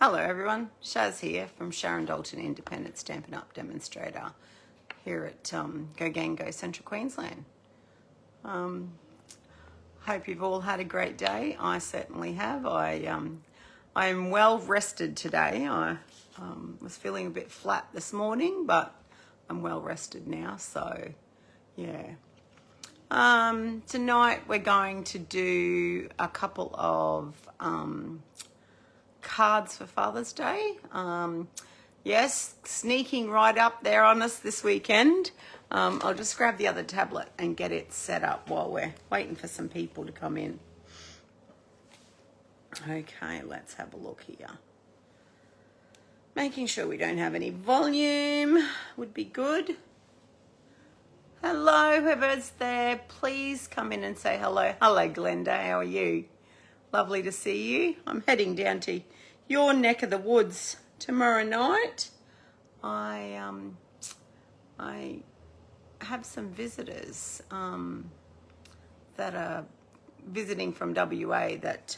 Hello everyone, Shaz here from Sharon Dalton Independent Stampin' Up! Demonstrator here at Go Gang Go Central Queensland. Hope you've all had a great day. I certainly have. I am well rested today. I was feeling a bit flat this morning, but I'm well rested now, so yeah. Tonight we're going to do a couple of cards for Father's Day. Yes, sneaking right up there on us this weekend. I'll just grab the other tablet and get it set up while we're waiting for some people to come in. Okay, let's have a look here. Making sure we don't have any volume would be good. Hello, whoever's there, please come in and say hello. Hello, Glenda, how are you? Lovely to see you. I'm heading down to your neck of the woods tomorrow night. I have some visitors that are visiting from WA that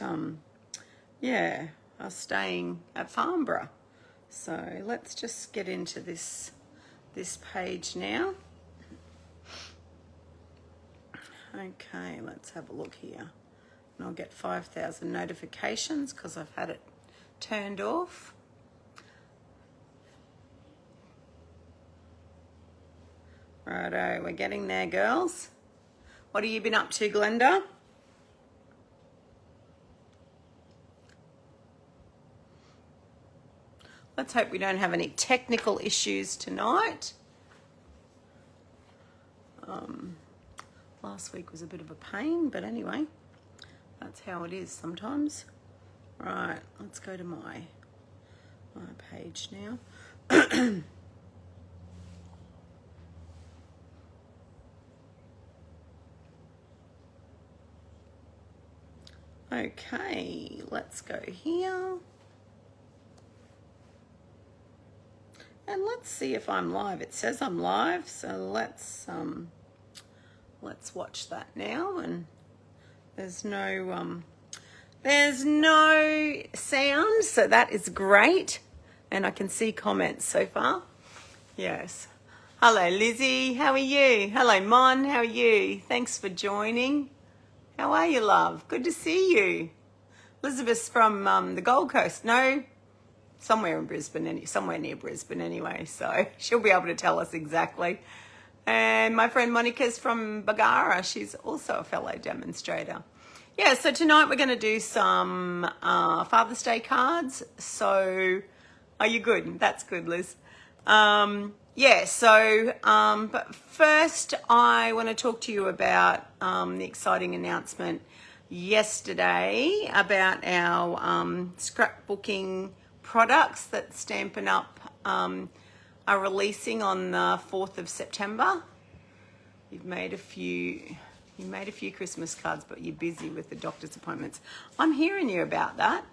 are staying at Farnborough. So let's just get into this page now. Okay, let's have a look here. And I'll get 5,000 notifications because I've had it turned off. Righto, we're getting there, girls. What have you been up to, Glenda? Let's hope we don't have any technical issues tonight. Last week was a bit of a pain, but anyway, that's how it is sometimes. Right, let's go to my page now. Okay, let's go here. And let's see if I'm live. It says I'm live, so let's watch that now. And there's no sound, so that is great. And I can see comments so far. Yes. Hello, Lizzie. How are you? Hello, Mon. How are you? Thanks for joining. How are you, love? Good to see you. Elizabeth's from the Gold Coast. No, somewhere in Brisbane, somewhere near Brisbane anyway. So she'll be able to tell us exactly. And my friend Monica's from Bargara. She's also a fellow demonstrator. Yeah, so tonight we're going to do some Father's Day cards. So, are you good? That's good, Liz. But first I want to talk to you about the exciting announcement yesterday about our scrapbooking products that Stampin' Up! Are releasing on the 4th of September. You made a few Christmas cards, but you're busy with the doctor's appointments. I'm hearing you about that.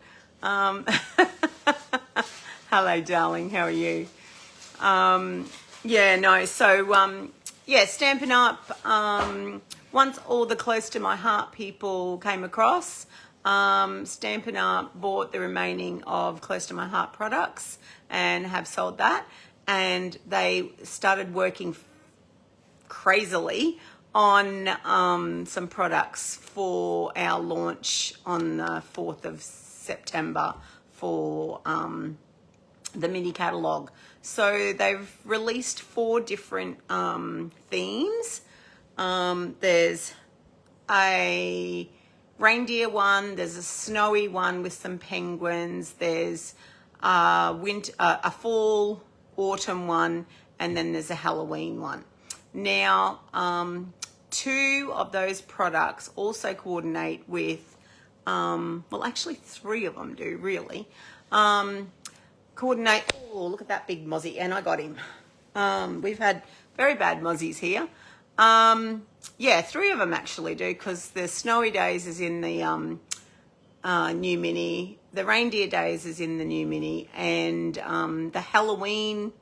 Hello, darling. How are you? Stampin' Up! Once all the Close to My Heart people came across, Stampin' Up! Bought the remaining of Close to My Heart products and have sold that. And they started working crazily on some products for our launch on the 4th of September for the mini catalogue. So they've released 4 different themes. There's a reindeer one, there's a snowy one with some penguins, there's a fall autumn one, and then there's a Halloween one. Now, 2 of those products also coordinate with, actually 3 of them do really, coordinate, oh, look at that big mozzie, and I got him. We've had very bad mozzies here. 3 of them actually do, because the Snowy Days is in the new mini, the Reindeer Days is in the new mini, and the Halloween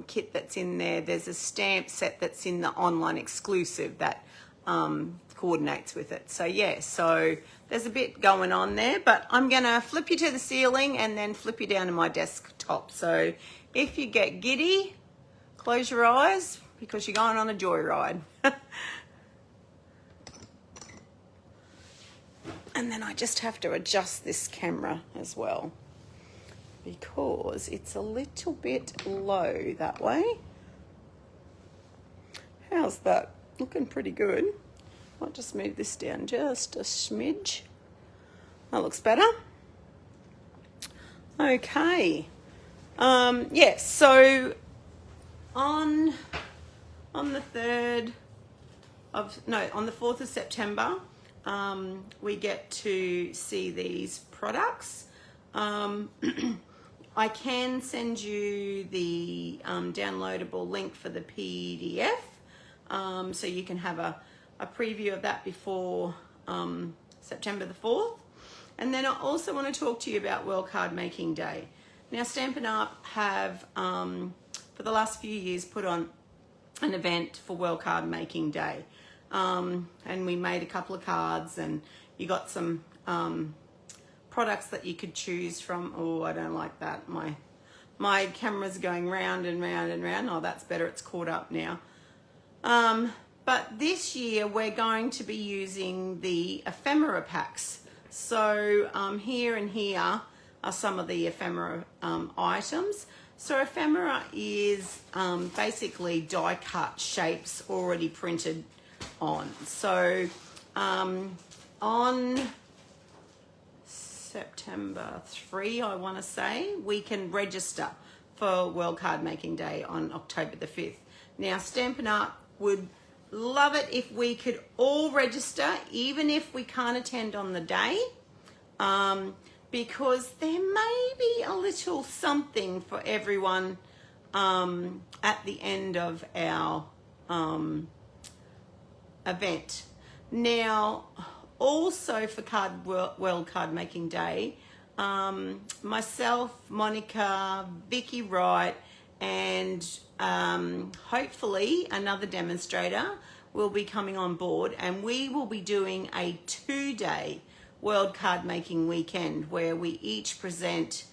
kit that's in there, there's a stamp set that's in the online exclusive that coordinates with it. So yeah, so there's a bit going on there, but I'm gonna flip you to the ceiling and then flip you down to my desktop. So if you get giddy, close your eyes because you're going on a joyride. And then I just have to adjust this camera as well because it's a little bit low that way. How's that? Looking pretty good. I'll just move this down just a smidge. That looks better. Okay. Yes, so on the 4th of September, we get to see these products. I can send you the downloadable link for the PDF, so you can have a preview of that before September the 4th. And then I also want to talk to you about World Card Making Day. Now, Stampin' Up! Have, for the last few years, put on an event for World Card Making Day. And we made a couple of cards, and you got some products that you could choose from. Oh, I don't like that. My camera's going round and round and round. Oh, that's better. It's caught up now. But this year we're going to be using the ephemera packs. So here and here are some of the ephemera items. So ephemera is basically die cut shapes already printed on. So on September 3, I want to say, we can register for World Card Making Day on October the 5th. Now, Stampin' Up! Would love it if we could all register, even if we can't attend on the day, because there may be a little something for everyone at the end of our event. Now, also for World Card Making Day, myself, Monica, Vicky Wright, and hopefully another demonstrator will be coming on board, and we will be doing a 2-day World Card Making weekend where we each present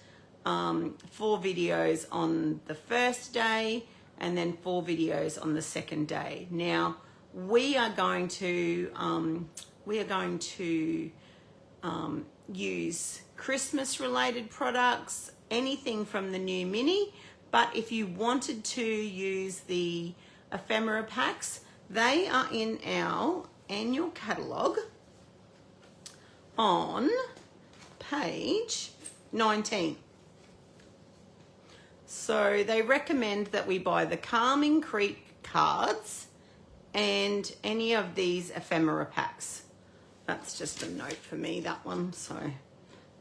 4 videos on the first day and then 4 videos on the second day. Now, we are going to use Christmas related products, anything from the new mini, but if you wanted to use the ephemera packs, they are in our annual catalogue on page 19. So they recommend that we buy the Calming Creek cards and any of these ephemera packs. That's just a note for me, that one, so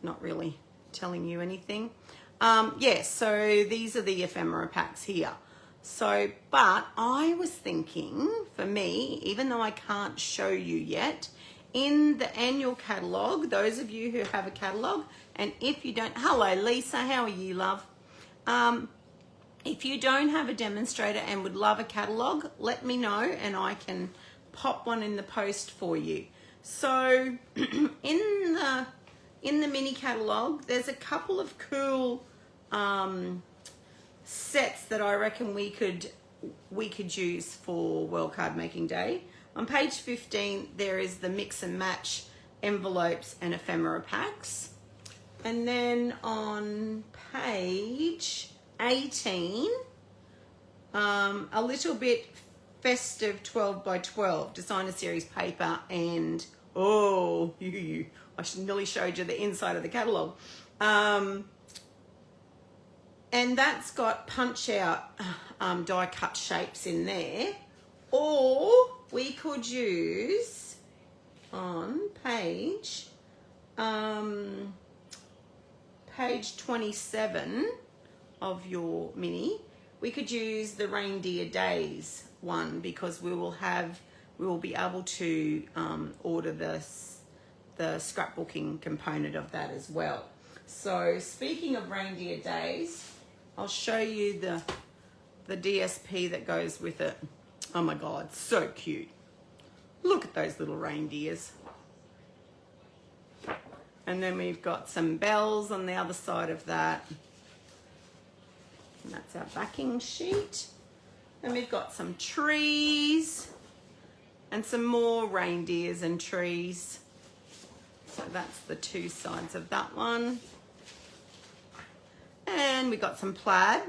not really telling you anything. Yes, so these are the ephemera packs here. So, but I was thinking, for me, even though I can't show you yet, in the annual catalogue, those of you who have a catalogue, and if you don't, hello Lisa, how are you, love? If you don't have a demonstrator and would love a catalogue, let me know and I can pop one in the post for you. So in the mini catalogue, there's a couple of cool sets that I reckon we could use for World Card Making Day. On page 15, there is the mix and match envelopes and ephemera packs. And then on page 18, a little bit festive 12 by 12 designer series paper, and oh, I nearly showed you the inside of the catalogue. And that's got punch out die cut shapes in there, or we could use on page 27 of your mini, we could use the Reindeer Days one, because we will be able to order the scrapbooking component of that as well. So speaking of Reindeer Days, I'll show you the DSP that goes with it. Oh my God, so cute. Look at those little reindeers. And then we've got some bells on the other side of that. And that's our backing sheet. And we've got some trees and some more reindeers and trees. So that's the two sides of that one. And we got some plaid.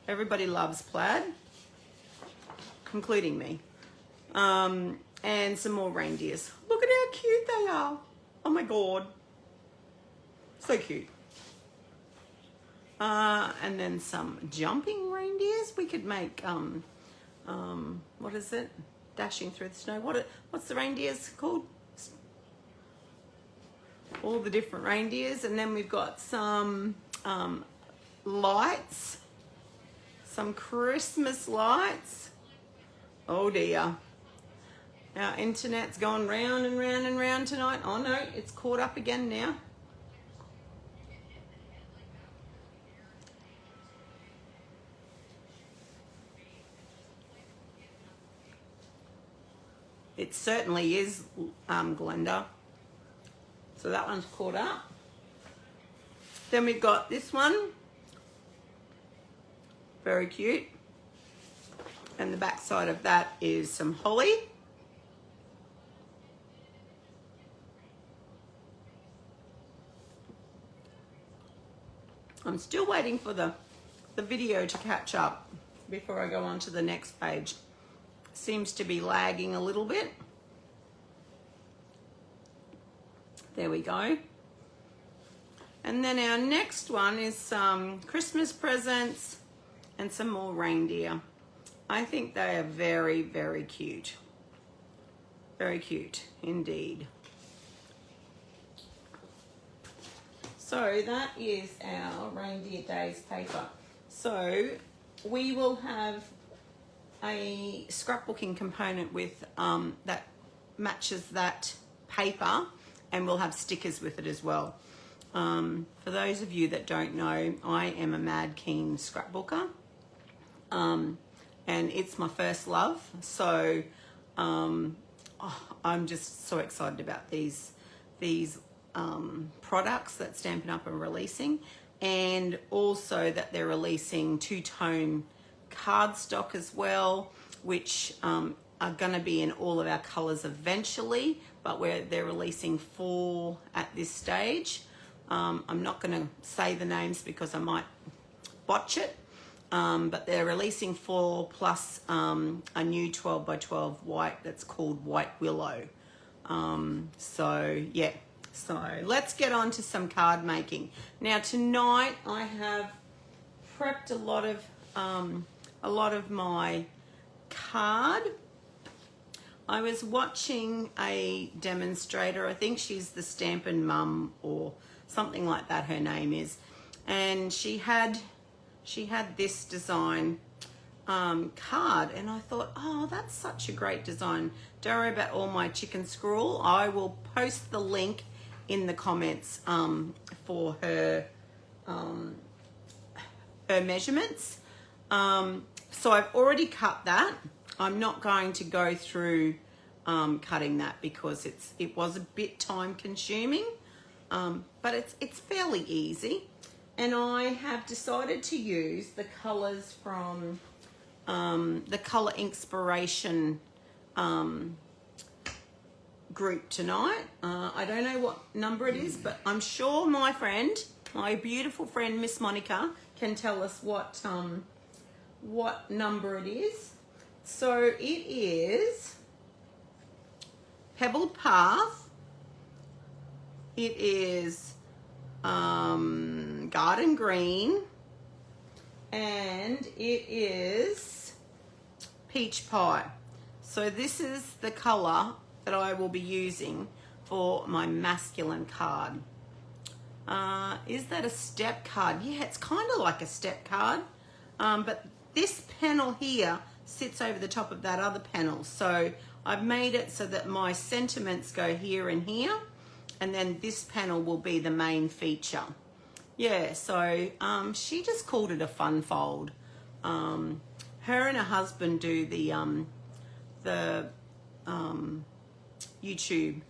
Everybody loves plaid, including me. And some more reindeers. Look at how cute they are. Oh my God. So cute. And then some jumping reindeers. We could make, what is it? Dashing through the snow. What's the reindeers called? All the different reindeers. And then we've got some lights. Some Christmas lights. Oh dear. Our internet's gone round and round and round tonight. Oh no, it's caught up again now. It certainly is, Glenda. So that one's caught up. Then we've got this one. Very cute. And the back side of that is some holly. I'm still waiting for the video to catch up before I go on to the next page. Seems to be lagging a little bit. There we go. And then our next one is some Christmas presents and some more reindeer. I think they are very, very cute. Very cute indeed. So that is our Reindeer Days paper. So we will have a scrapbooking component with that matches that paper, and we'll have stickers with it as well. For those of you that don't know, I am a mad keen scrapbooker, and it's my first love. So I'm just so excited about these products that Stampin' Up! Are releasing, and also that they're releasing two-tone cardstock as well, which are going to be in all of our colors eventually, but they're releasing 4 at this stage. I'm not going to say the names because I might botch it, but they're releasing 4 plus a new 12 by 12 white that's called White Willow. So yeah, so let's get on to some card making. Now tonight I have prepped a lot of my card. I was watching a demonstrator. I think she's the Stampin' Mum or something like that, her name is, and she had this design card, and I thought, oh, that's such a great design. Don't worry about all my chicken scrawl. I will post the link in the comments for her measurements. So I've already cut that. I'm not going to go through cutting that because it was a bit time consuming, but it's fairly easy. And I have decided to use the colors from the Color Inspiration group tonight. I don't know what number it is, but I'm sure my beautiful friend Miss Monica can tell us what number it is. So it is Pebbled Path. It is Garden Green, and it is Peach Pie. So this is the color that I will be using for my masculine card. Is that a step card? Yeah, it's kind of like a step card, but this panel here sits over the top of that other panel. So I've made it so that my sentiments go here and here, and then this panel will be the main feature. Yeah, so she just called it a fun fold. Her and her husband do the YouTube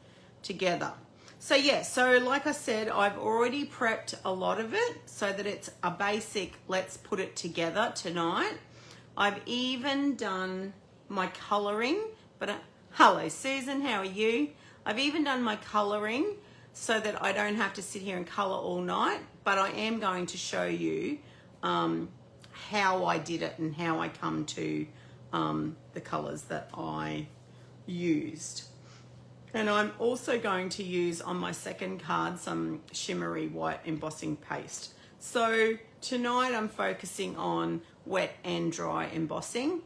together. So yeah, so like I said, I've already prepped a lot of it so that it's a basic, let's put it together tonight. I've even done my coloring, but hello Susan, how are you? I've even done my coloring so that I don't have to sit here and color all night, but I am going to show you how I did it and how I come to the colors that I used. And I'm also going to use on my second card some shimmery white embossing paste. So tonight I'm focusing on wet and dry embossing,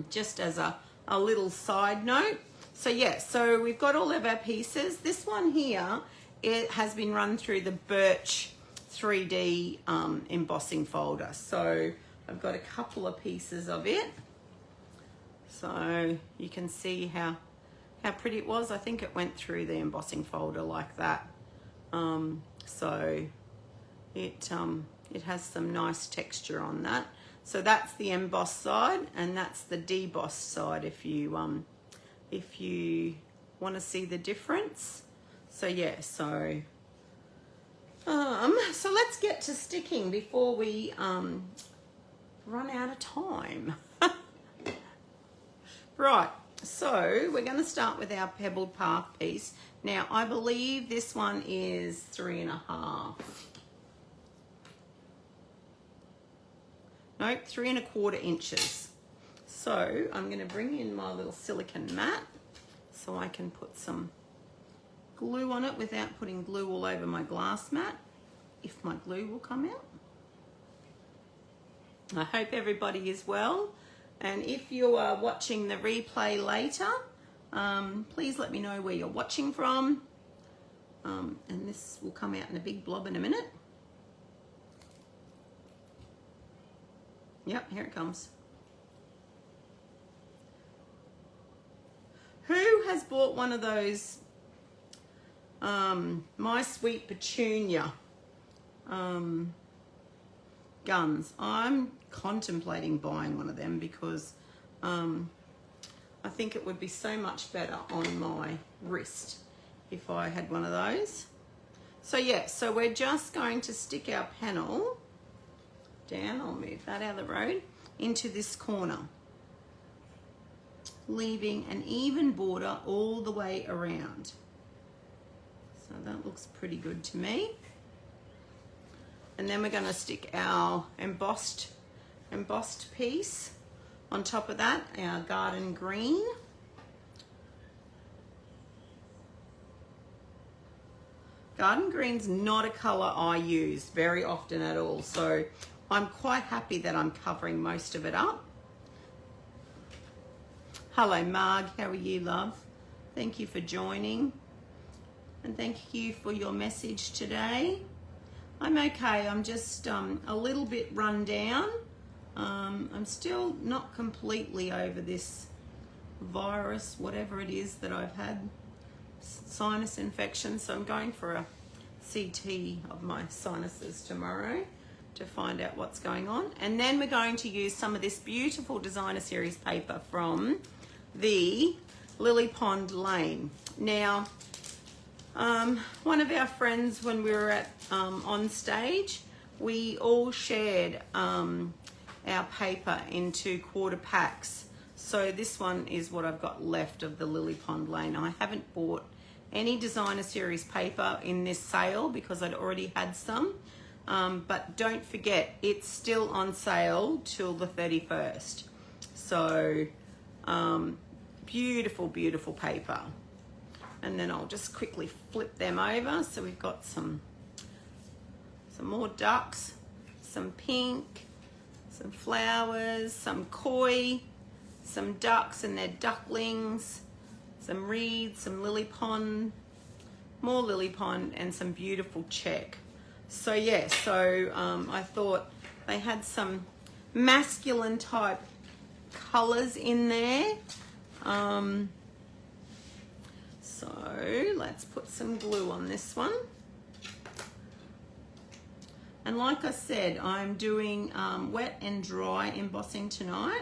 just as a little side note. So yeah, so we've got all of our pieces. This one here, it has been run through the Birch 3D embossing folder. So I've got a couple of pieces of it. So you can see how pretty it was. I think it went through the embossing folder like that. So it has some nice texture on that. So that's the embossed side, and that's the debossed side if you want to see the difference. So yeah, so let's get to sticking before we run out of time. Right, so we're going to start with our pebbled path piece. Now I believe this one is 3.5. Nope, 3 1/4 inches. So I'm going to bring in my little silicone mat so I can put some glue on it without putting glue all over my glass mat, if my glue will come out. I hope everybody is well, and if you are watching the replay later, please let me know where you're watching from, and this will come out in a big blob in a minute. Yep, here it comes. Who has bought one of those My Sweet Petunia guns? I'm contemplating buying one of them because I think it would be so much better on my wrist if I had one of those. So yeah, so we're just going to stick our panel down, I'll move that out of the road, into this corner, leaving an even border all the way around. So that looks pretty good to me. And then we're going to stick our embossed piece on top of that, our garden green. Garden green's not a color I use very often at all, so I'm quite happy that I'm covering most of it up. Hello Marg, how are you, love? Thank you for joining, and thank you for your message today. I'm okay, I'm just a little bit run down. I'm still not completely over this virus, whatever it is that I've had, sinus infection, so I'm going for a CT of my sinuses tomorrow to find out what's going on. And then we're going to use some of this beautiful designer series paper from the Lily Pond Lane. Now, one of our friends, when we were at on stage, we all shared our paper into quarter packs. So this one is what I've got left of the Lily Pond Lane. I haven't bought any designer series paper in this sale because I'd already had some. But don't forget, it's still on sale till the 31st. So beautiful, beautiful paper. And then I'll just quickly flip them over. So we've got some more ducks, some pink, some flowers, some koi, some ducks and their ducklings, some reeds, some lily pond, more lily pond, and some beautiful check. So yeah, so I thought they had some masculine type colors in there. So let's put some glue on this one. And like I said, I'm doing wet and dry embossing tonight.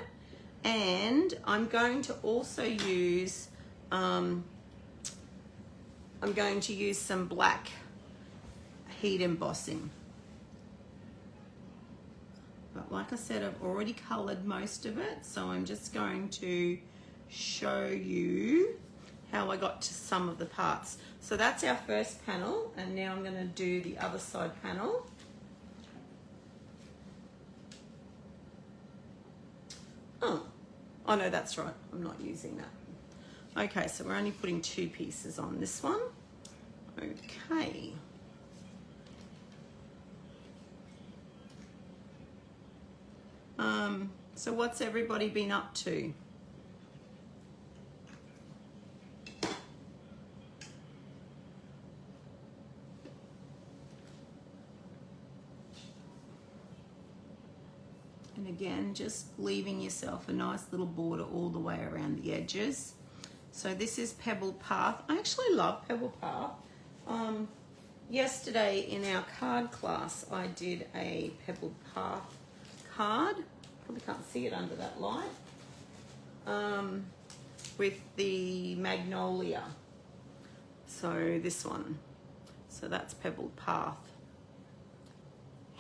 And I'm going to also use, I'm going to use some black heat embossing. But like I said, I've already colored most of it, so I'm just going to show you how I got to some of the parts. So that's our first panel, and now I'm going to do the other side panel. Oh no, that's right, I'm not using that. Okay, so we're only putting 2 pieces on this one. Okay. So what's everybody been up to? And again, just leaving yourself a nice little border all the way around the edges. So this is Pebbled Path. I actually love Pebbled Path. Yesterday in our card class, I did a Pebbled Path card. Probably can't see it under that light. With the Magnolia. So this one. So that's Pebbled Path.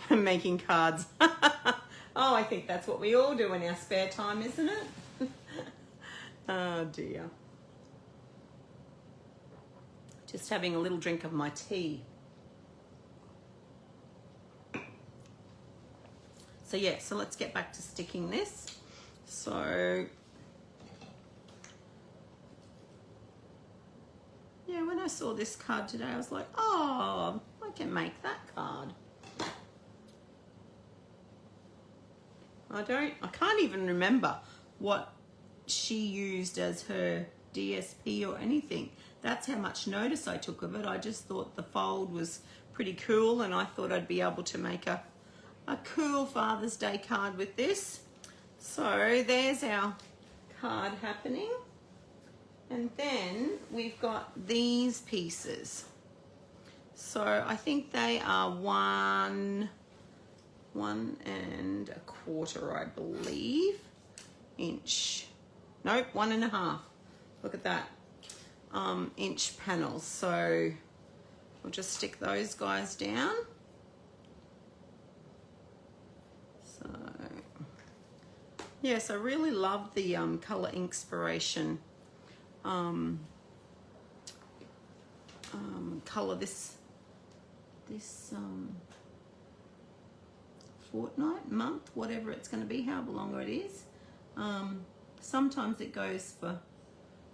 Making cards. Oh, I think that's what we all do in our spare time, isn't it? Oh dear. Just having a little drink of my tea. So yeah, so let's get back to sticking this. So yeah, when I saw this card today, I was like, oh, I can make that card. I can't even remember what she used as her DSP or anything. That's how much notice I took of it. I just thought the fold was pretty cool, and I thought I'd be able to make a cool Father's Day card with this. So there's our card happening. And then we've got these pieces. So I think they are 1 1.25, I believe, inch. Nope, 1.5. Look at that. Inch panels. So we'll just stick those guys down. So yes, I really love the color inspiration color this fortnight, month, whatever it's going to be, however long it is. Sometimes it goes for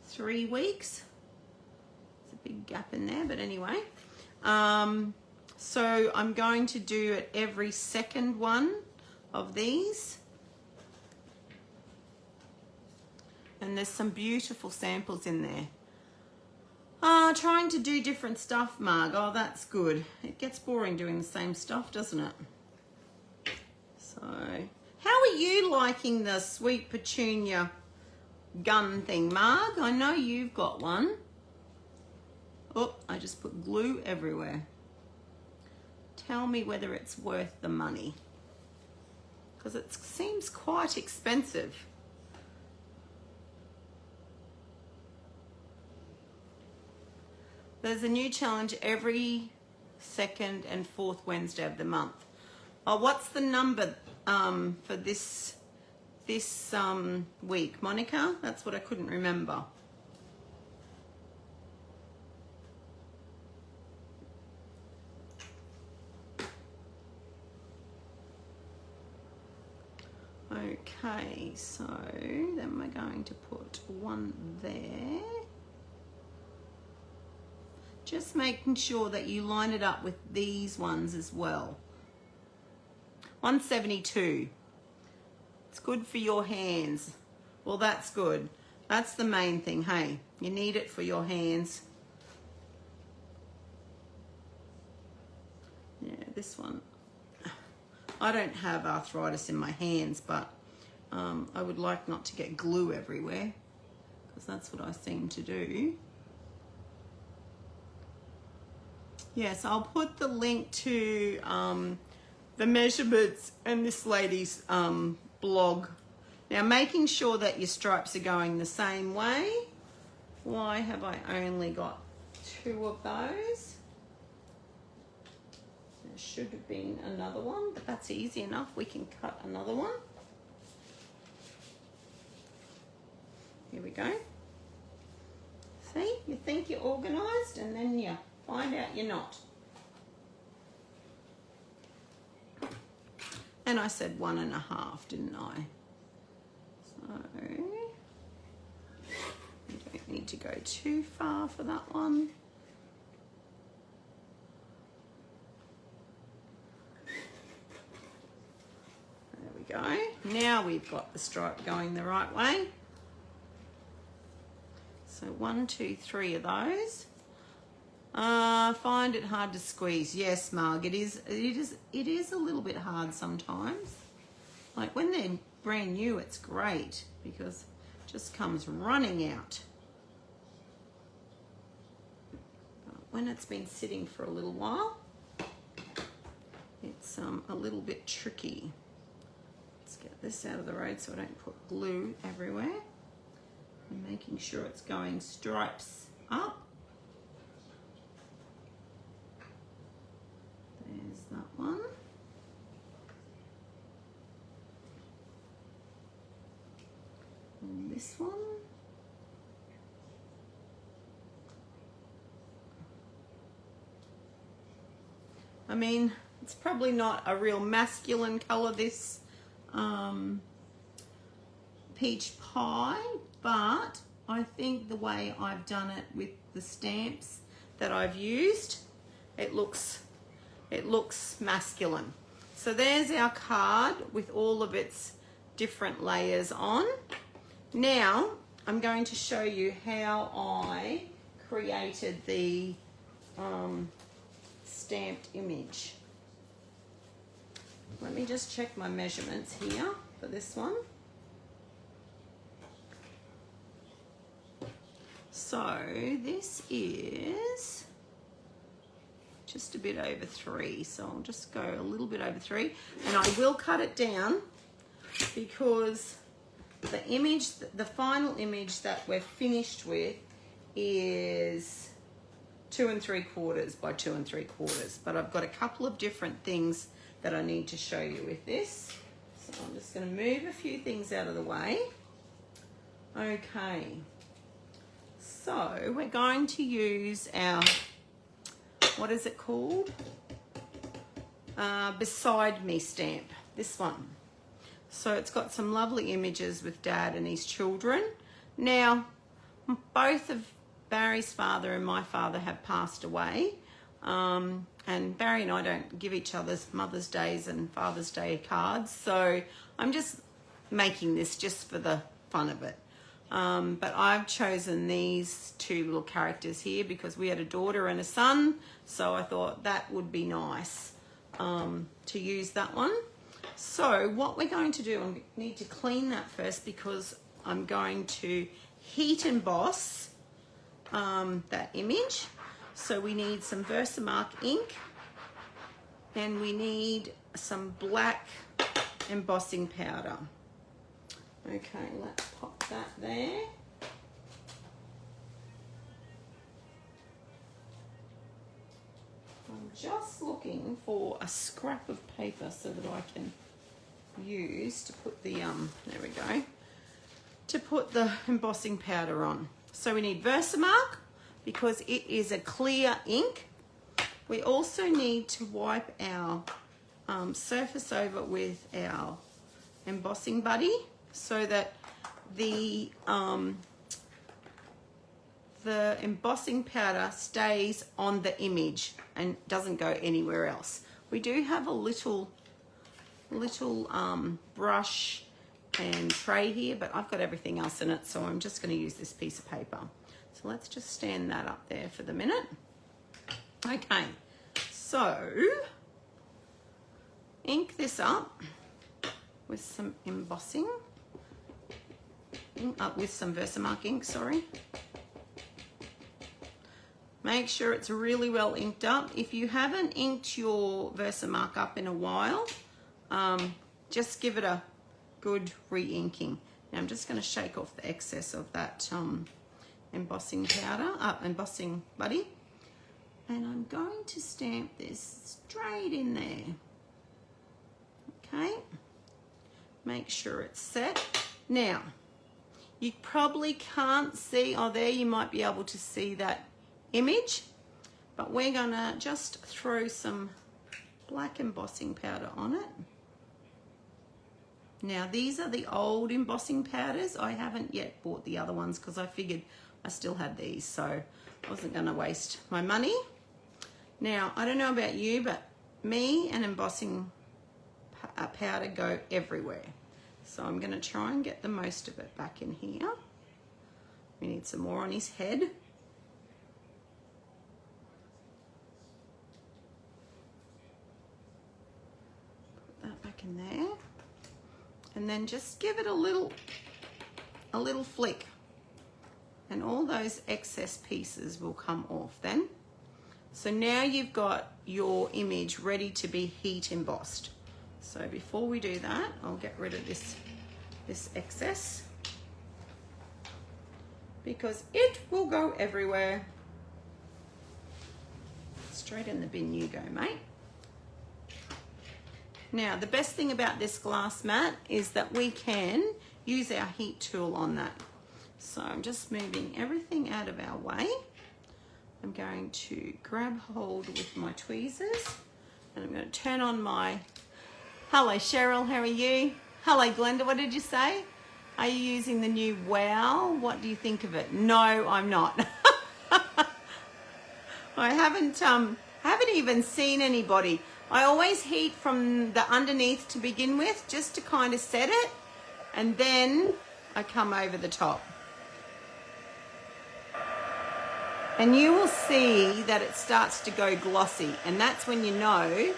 3 weeks. There's a big gap in there, but anyway. So I'm going to do it every second one of these. And there's some beautiful samples in there. Trying to do different stuff, Marg. Oh, that's good. It gets boring doing the same stuff, doesn't it? So, how are you liking the sweet petunia gun thing, Marg? I know you've got one. Oh, I just put glue everywhere. Tell me whether it's worth the money, because it seems quite expensive. There's a new challenge every second and fourth Wednesday of the month. Oh, what's the number for this week, Monica? That's what I couldn't remember. Okay, so then we're going to put one there. Just making sure that you line it up with these ones as well. 172. It's good for your hands. Well, that's good. That's the main thing, hey. You need it for your hands. Yeah, this one. I don't have arthritis in my hands, but I would like not to get glue everywhere, because that's what I seem to do. Yes, I'll put the link to the measurements and this lady's blog Now, making sure that your stripes are going the same way. Why have I only got 2 of those? There should have been another one, but that's easy enough. We can cut another one. Here we go. See, you think you're organised and then you find out you're not. And I said 1.5, didn't I? So, you don't need to go too far for that one. There we go. Now we've got the stripe going the right way. So 1, 2, 3 of those. Find it hard to squeeze. Yes, Marg, it is a little bit hard sometimes. Like when they're brand new, it's great because it just comes running out. But when it's been sitting for a little while, it's a little bit tricky. Let's get this out of the road so I don't put glue everywhere. And making sure it's going stripes up. There's that one. And this one. I mean, it's probably not a real masculine color, this peach pie, but I think the way I've done it with the stamps that I've used, it looks masculine. So there's our card with all of its different layers on. Now I'm going to show you how I created the stamped image. Let me just check my measurements here for this one. So this is just a bit over 3, so I'll just go a little bit over 3, and I will cut it down because the image, the final image that we're finished with is 2 3/4 by 2 3/4, but I've got a couple of different things that I need to show you with this. So I'm just going to move a few things out of the way. Okay. So we're going to use our, what is it called? Beside Me stamp, this one. So it's got some lovely images with Dad and his children. Now, both of Barry's father and my father have passed away. And Barry and I don't give each other's Mother's Days and Father's Day cards. So I'm just making this just for the fun of it. But I've chosen these 2 little characters here because we had a daughter and a son, so I thought that would be nice to use that one. So what we're going to do, I need to clean that first because I'm going to heat emboss that image. So we need some Versamark ink and we need some black embossing powder. Okay, let's pop that there. I'm just looking for a scrap of paper so that I can use to put the, there we go, to put the embossing powder on. So we need Versamark because it is a clear ink. We also need to wipe our surface over with our embossing buddy, so that the embossing powder stays on the image and doesn't go anywhere else. We do have a little brush and tray here, but I've got everything else in it, so I'm just going to use this piece of paper. So let's just stand that up there for the minute. Okay, so ink this up with some embossing. With some Versamark ink, sorry. Make sure it's really well inked up. If you haven't inked your Versamark up in a while, just give it a good re-inking. Now I'm just going to shake off the excess of that embossing powder, embossing buddy. And I'm going to stamp this straight in there. Okay. Make sure it's set. Now, you probably can't see, oh there you might be able to see that image, but we're gonna just throw some black embossing powder on it. Now these are the old embossing powders. I haven't yet bought the other ones because I figured I still had these, so I wasn't gonna waste my money. Now, I don't know about you, but me and embossing powder go everywhere. So I'm gonna try and get the most of it back in here. We need some more on his head. Put that back in there. And then just give it a little flick. And all those excess pieces will come off then. So now you've got your image ready to be heat embossed. So before we do that, I'll get rid of this excess because it will go everywhere. Straight in the bin you go, mate. Now, the best thing about this glass mat is that we can use our heat tool on that. So I'm just moving everything out of our way. I'm going to grab hold with my tweezers and I'm going to turn on my... Hello Cheryl, how are you? Hello Glenda, what did you say? Are you using the new Wow? What do you think of it? No, I'm not. I haven't even seen anybody. I always heat from the underneath to begin with, just to kind of set it, and then I come over the top. And you will see that it starts to go glossy, and that's when you know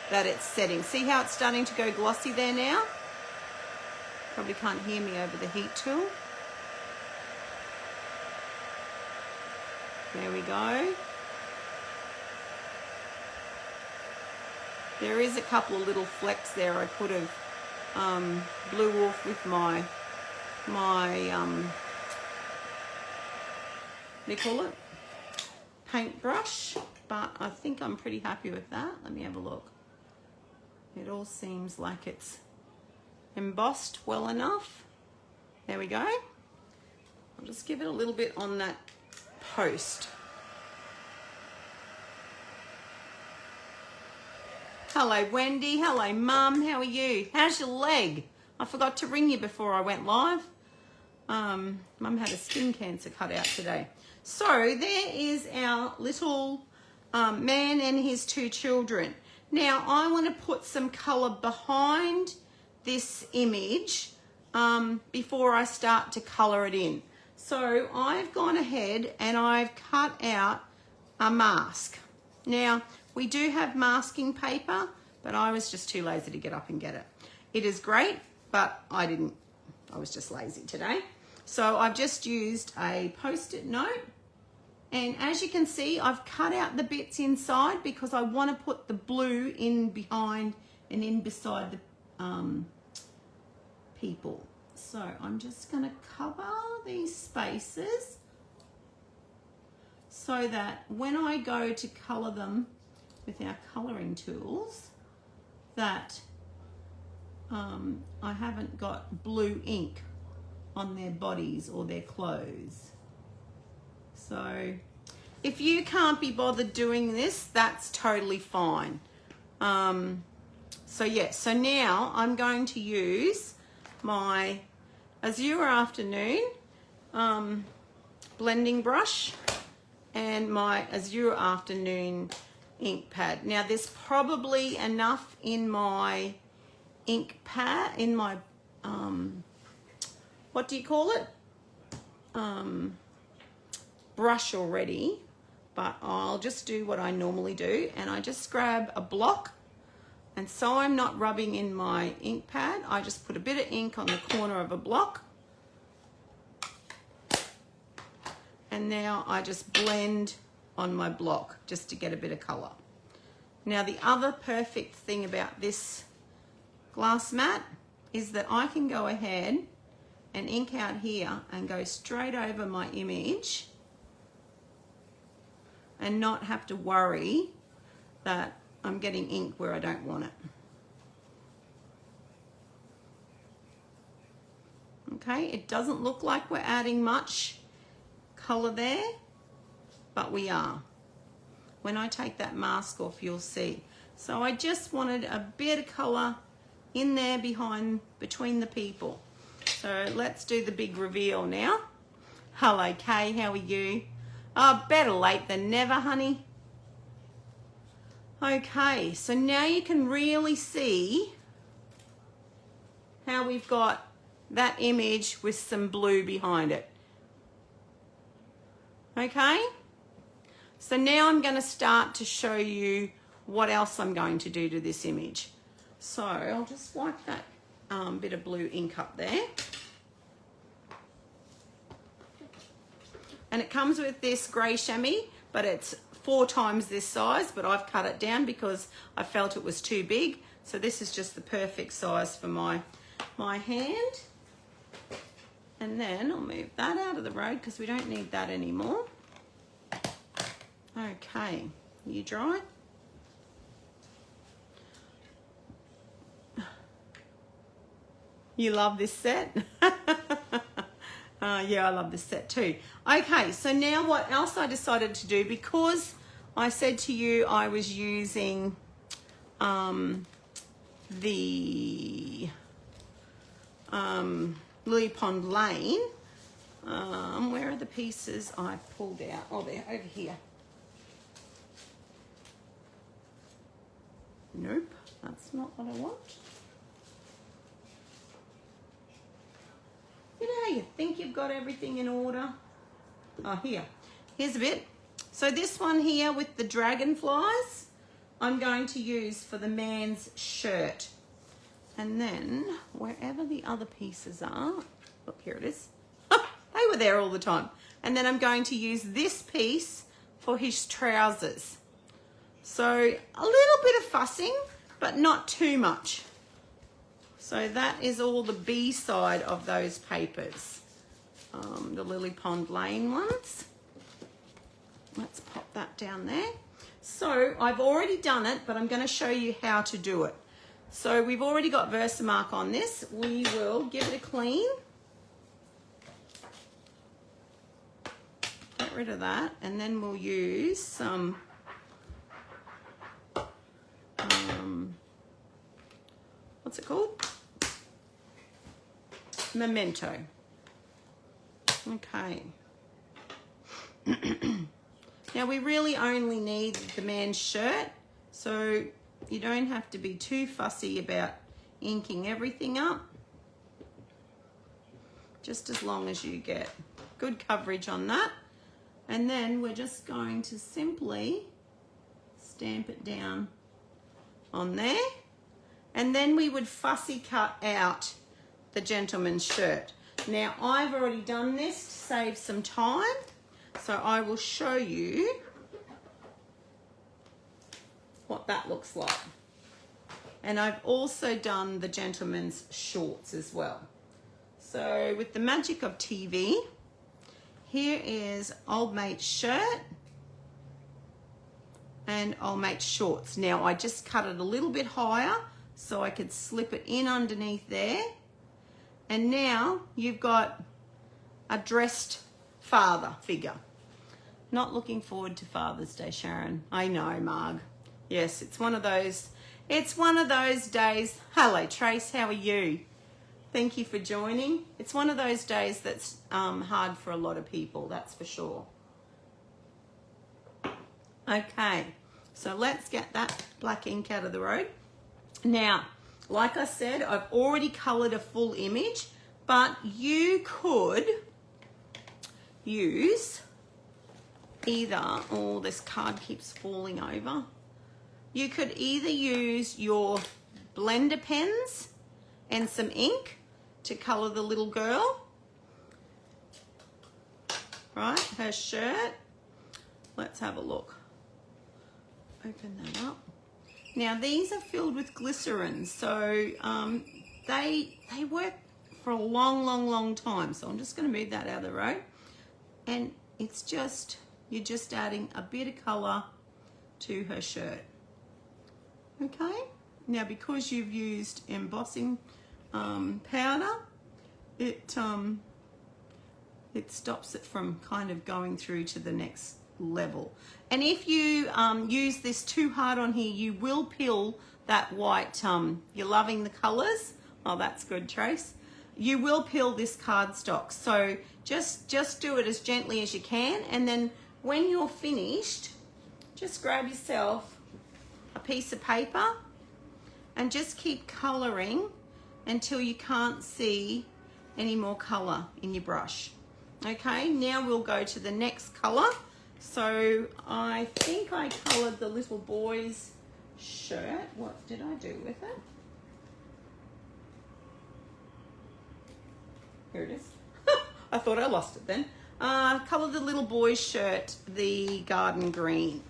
that it's setting. See how it's starting to go glossy there now? Probably can't hear me over the heat tool. There we go. There is a couple of little flecks there I could have blew off with my what do you call it? Paintbrush, but I think I'm pretty happy with that. Let me have a look. It all seems like it's embossed well enough. There we go. I'll just give it a little bit on that post. Hello Wendy, hello Mum, how are you? How's your leg? I forgot to ring you before I went live. Mum had a skin cancer cut out today. So there is our little man and his two children. Now I want to put some colour behind this image before I start to colour it in. So I've gone ahead and I've cut out a mask. Now we do have masking paper, but I was just too lazy to get up and get it. It is great, but I was just lazy today. So I've just used a post-it note. And as you can see, I've cut out the bits inside because I want to put the blue in behind and in beside the people. So I'm just going to cover these spaces so that when I go to colour them with our colouring tools, that I haven't got blue ink on their bodies or their clothes. So if you can't be bothered doing this, that's totally fine. So yeah, so now I'm going to use my Azure Afternoon blending brush and my Azure Afternoon ink pad. Now there's probably enough in my ink pad, in my, what do you call it? Brush already, but I'll just do what I normally do and I just grab a block, and so I'm not rubbing in my ink pad, I just put a bit of ink on the corner of a block, and now I just blend on my block just to get a bit of colour. Now the other perfect thing about this glass mat is that I can go ahead and ink out here and go straight over my image and not have to worry that I'm getting ink where I don't want it. Okay, it doesn't look like we're adding much color there, but we are. When I take that mask off, you'll see. So I just wanted a bit of color in there between the people. So let's do the big reveal now. Hello, Kay, how are you? Oh, better late than never, honey. Okay, so now you can really see how we've got that image with some blue behind it. Okay, so now I'm going to start to show you what else I'm going to do to this image. So I'll just wipe that bit of blue ink up there. And it comes with this grey chamois, but it's 4 times this size, but I've cut it down because I felt it was too big. So this is just the perfect size for my hand. And then I'll move that out of the road because we don't need that anymore. Okay, you dry? You love this set? Yeah, I love this set too. Okay, so now what else I decided to do, because I said to you I was using the Lily Pond Lane. Where are the pieces I pulled out? Oh, they're over here. Nope, that's not what I want. You know how you think you've got everything in order? Oh, here's a bit. So this one here with the dragonflies, I'm going to use for the man's shirt. And then wherever the other pieces are, look, here it is. They were there all the time. And then I'm going to use this piece for his trousers. So a little bit of fussing, but not too much. So that is all the B side of those papers, the Lily Pond Lane ones. Let's pop that down there. So I've already done it, but I'm going to show you how to do it. So we've already got Versamark on this. We will give it a clean. Get rid of that, and then we'll use some what's it called? Memento. Okay. Now we really only need the man's shirt, so you don't have to be too fussy about inking everything up. Just as long as you get good coverage on that. And then we're just going to simply stamp it down on there. And then we would fussy cut out the gentleman's shirt. Now I've already done this to save some time, so I will show you what that looks like. And I've also done the gentleman's shorts as well. So with the magic of TV, here is old mate's shirt and old mate's shorts. Now I just cut it a little bit higher so I could slip it in underneath there. And now you've got a dressed father figure. Not looking forward to Father's Day, Sharon. I know, Marg. Yes, it's one of those days. Hello, Trace, how are you? Thank you for joining. It's one of those days that's hard for a lot of people, that's for sure. Okay, so let's get that black ink out of the road. Now, like I said, I've already colored a full image, but you could use either, oh, this card keeps falling over. You could either use your blender pens and some ink to color the little girl, right, her shirt. Let's have a look. Open that up. Now these are filled with glycerin, so they work for a long time. So I'm just going to move that out of the road. And it's just, you're just adding a bit of colour to her shirt. Okay, now because you've used embossing powder, it stops it from kind of going through to the next level. And if you use this too hard on here, you will peel that white. You're loving the colours. Oh, that's good, Trace. You will peel this cardstock. So just do it as gently as you can. And then when you're finished, just grab yourself a piece of paper and just keep colouring until you can't see any more colour in your brush. Okay, now we'll go to the next colour. So I think I coloured the little boy's shirt. What did I do with it? Here it is. I thought I lost it then. Coloured the little boy's shirt the garden green.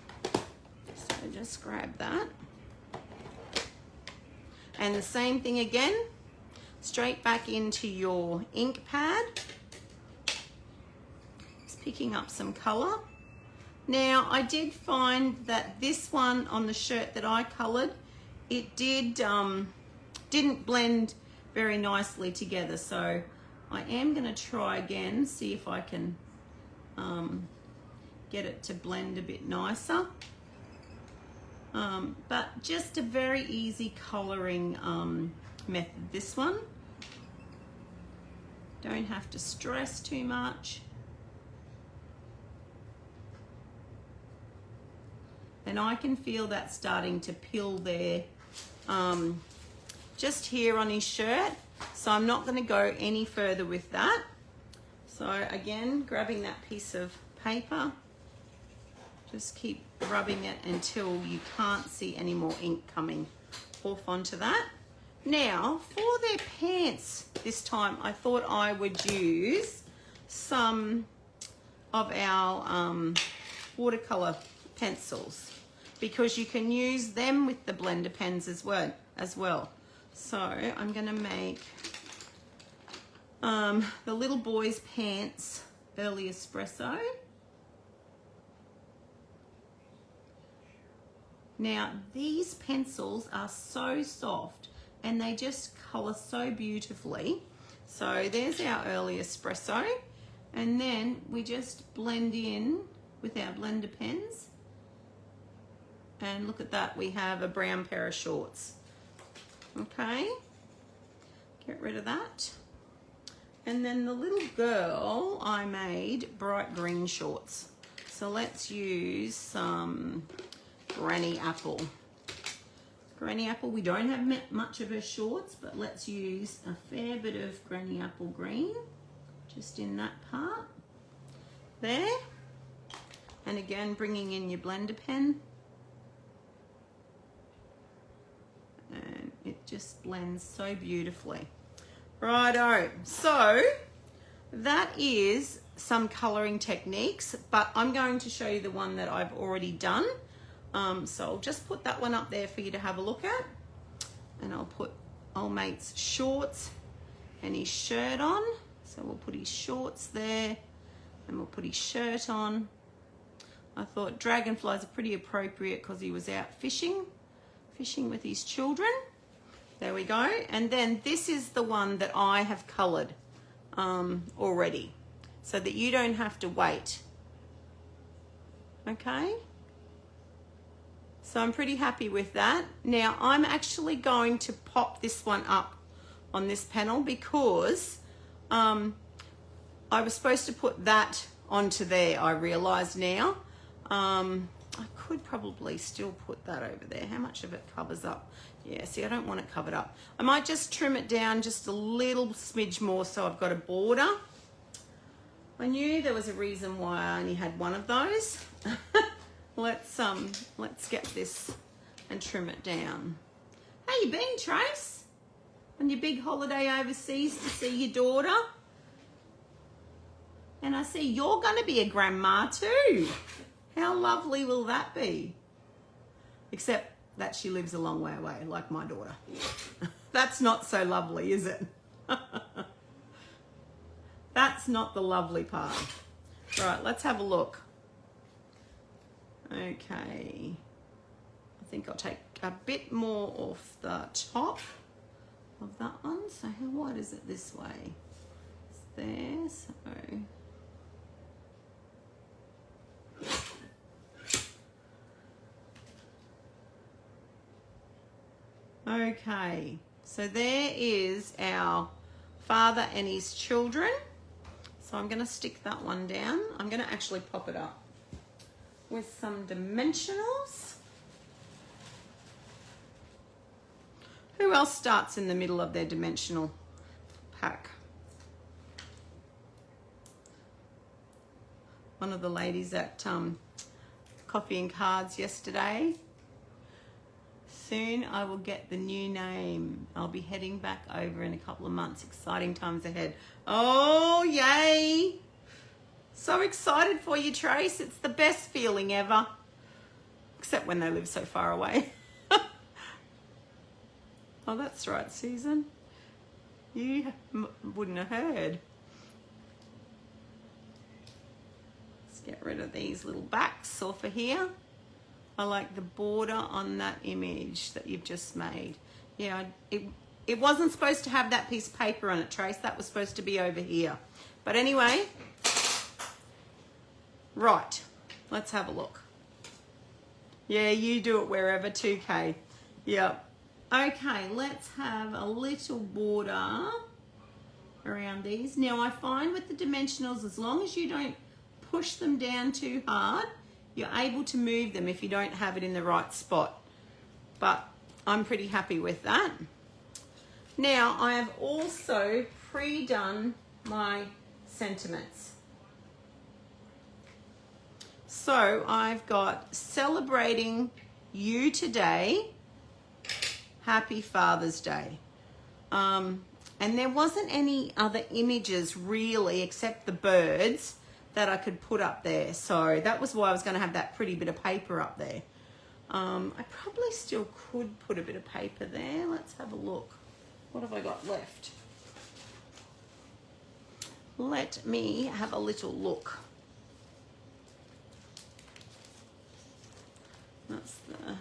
So just grab that. And the same thing again, straight back into your ink pad. Just picking up some colour. Now I did find that this one on the shirt that I coloured, it didn't blend very nicely together. So I am going to try again, see if I can get it to blend a bit nicer. But just a very easy colouring method, this one. Don't have to stress too much. And I can feel that starting to peel there, just here on his shirt. So I'm not going to go any further with that. So again, grabbing that piece of paper, just keep rubbing it until you can't see any more ink coming off onto that. Now, for their pants this time, I thought I would use some of our watercolor pencils, because you can use them with the blender pens as well. So I'm going to make the little boy's pants early espresso. Now these pencils are so soft and they just colour so beautifully. So there's our early espresso, and then we just blend in with our blender pens. And look at that, we have a brown pair of shorts. Okay, get rid of that. And then the little girl, I made bright green shorts. So let's use some Granny Apple. Granny Apple, we don't have much of her shorts, but let's use a fair bit of Granny Apple green, just in that part there. And again, bringing in your blender pen. And it just blends so beautifully. Righto, so that is some colouring techniques, but I'm going to show you the one that I've already done. So I'll just put that one up there for you to have a look at. And I'll put old mate's shorts and his shirt on. So we'll put his shorts there and we'll put his shirt on. I thought dragonflies are pretty appropriate because he was out fishing with his children. There we go. And then this is the one that I have coloured already, so that you don't have to wait. Okay. So I'm pretty happy with that. Now I'm actually going to pop this one up on this panel because I was supposed to put that onto there, I realise now. I could probably still put that over there. How much of it covers up? Yeah, see, I don't want it covered up. I might just trim it down just a little smidge more so I've got a border. I knew there was a reason why I only had one of those. Let's get this and trim it down. How you been, Trace? On your big holiday overseas to see your daughter? And I see you're going to be a grandma too. How lovely will that be? Except that she lives a long way away, like my daughter. That's not so lovely, is it? That's not the lovely part. Right, let's have a look. Okay. I think I'll take a bit more off the top of that one. So how wide is it this way? It's there, so... Okay, so there is our father and his children. So I'm going to stick that one down. I'm going to actually pop it up with some dimensionals. Who else starts in the middle of their dimensional pack? One of the ladies at Coffee and Cards yesterday. Soon I will get the new name. I'll be heading back over in a couple of months. Exciting times ahead. Oh, yay. So excited for you, Trace. It's the best feeling ever. Except when they live so far away. Oh, that's right, Susan. You wouldn't have heard. Let's get rid of these little backs off of here. I like the border on that image that you've just made. Yeah, it wasn't supposed to have that piece of paper on it, Trace. That was supposed to be over here. But anyway, right, let's have a look. Yeah, you do it wherever, 2K. Yep. Okay, let's have a little border around these. Now, I find with the dimensionals, as long as you don't push them down too hard, you're able to move them if you don't have it in the right spot. But I'm pretty happy with that. Now, I have also pre-done my sentiments. So I've got celebrating you today. Happy Father's Day. And there wasn't any other images really except the birds that I could put up there. So that was why I was going to have that pretty bit of paper up there. I probably still could put a bit of paper there. Let's have a look. What have I got left? Let me have a little look. That's the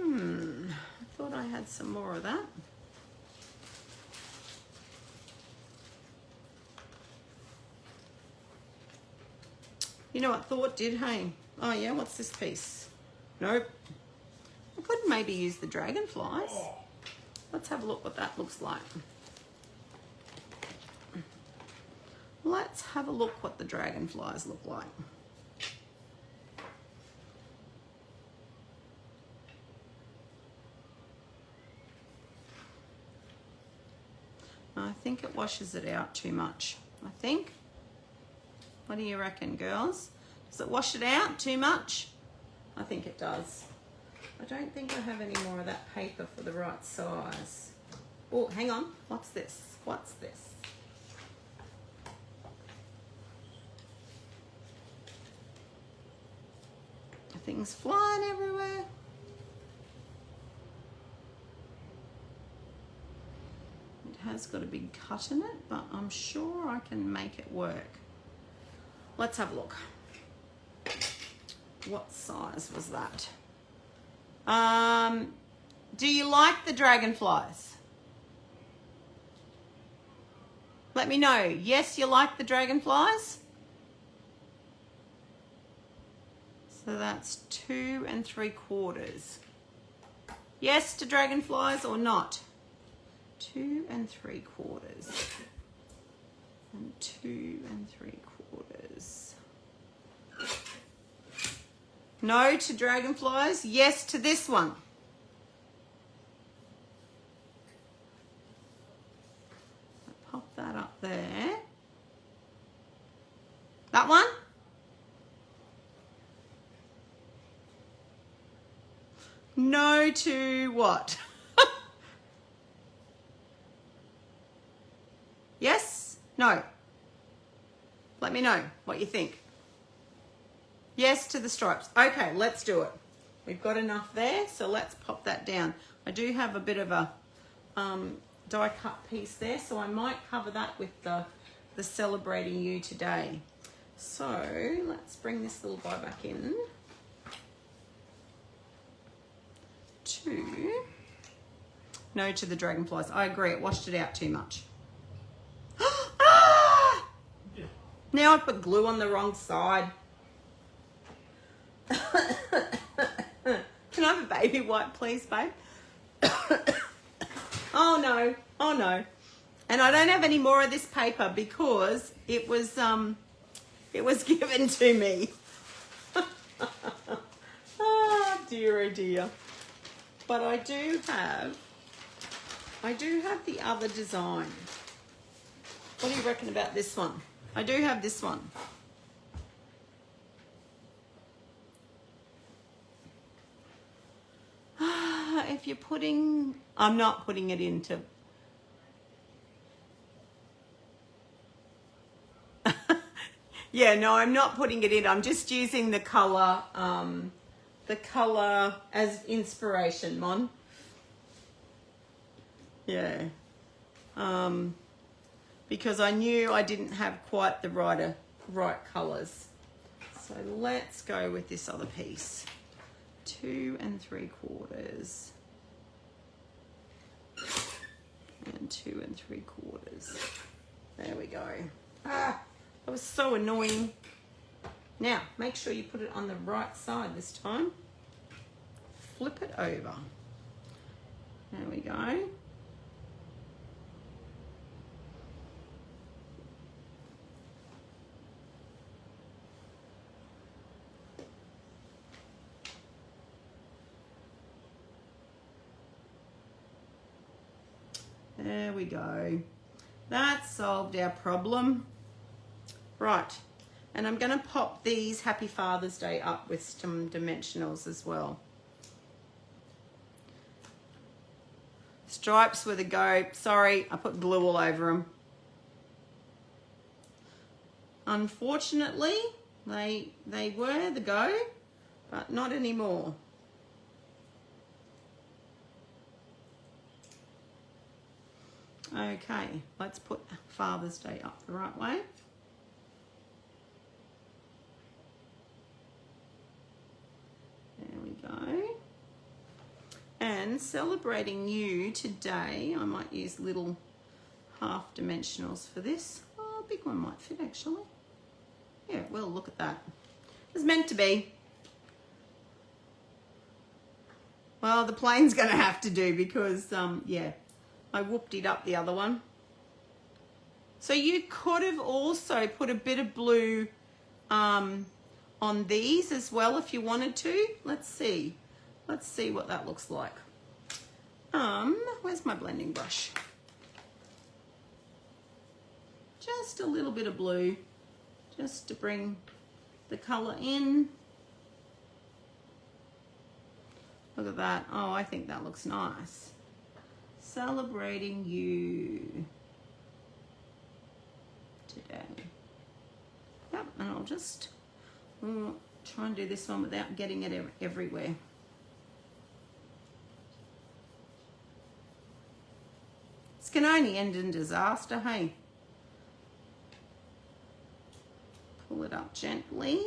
I thought I had some more of that. You know what thought did, hey? Oh yeah, what's this piece? Nope. I could maybe use the dragonflies. Let's have a look what that looks like. Let's have a look what the dragonflies look like. I think it washes it out too much, I think. What do you reckon, girls? Does it wash it out too much? I think it does. I don't think I have any more of that paper for the right size. Oh, hang on. What's this? What's this? Things flying everywhere. It has got a big cut in it, but I'm sure I can make it work. Let's have a look. What size was that? Do you like the dragonflies? Let me know. Yes, you like the dragonflies? So that's 2 3/4. Yes to dragonflies or not? 2 3/4. And 2 3/4. No to dragonflies. Yes to this one. Pop that up there. That one? No to what? Yes? No? Let me know what you think. Yes to the stripes. Okay, let's do it. We've got enough there, so let's pop that down. I do have a bit of a die cut piece there, so I might cover that with the Celebrating You today. So let's bring this little guy back in to no to the dragonflies. I agree, it washed it out too much. Ah! Yeah. Now I put glue on the wrong side. Can I have a baby wipe, please, babe? Oh no, oh no. And I don't have any more of this paper because it was given to me. Oh dear, oh dear. But I do have the other design. What do you reckon about this one? I do have this one. If you're putting, I'm not putting it into. Yeah, no, I'm not putting it in. I'm just using the color as inspiration, Mon. Yeah. Because I knew I didn't have quite the right colors. So let's go with this other piece. 2 3/4. And 2 3/4. There we go. Ah, that was so annoying. Now, make sure you put it on the right side this time. Flip it over. There we go. There we go. That solved our problem. Right, and I'm going to pop these Happy Father's Day up with some dimensionals as well. Stripes were the go. Sorry, I put glue all over them. Unfortunately, they were the go, but not anymore. Okay, let's put Father's Day up the right way. There we go. And Celebrating You today, I might use little half dimensionals for this. Oh, a big one might fit actually. Yeah, well, look at that. It was meant to be. Well, the plane's going to have to do because, yeah, I whooped it up the other one. So you could have also put a bit of blue on these as well if you wanted to. Let's see. Let's see what that looks like. Where's my blending brush? Just a little bit of blue, just to bring the color in. Look at that. Oh, I think that looks nice. Celebrating You today. Yep, and I'll just try and do this one without getting it everywhere. This can only end in disaster, hey? Pull it up gently.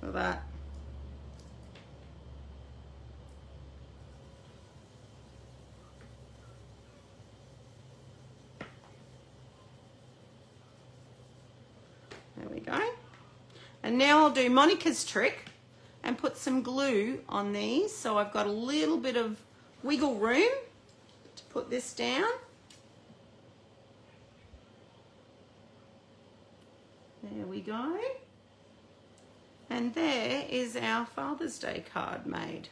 Look at that. There we go. And now I'll do Monica's trick and put some glue on these. So I've got a little bit of wiggle room to put this down. There we go. And there is our Father's Day card made.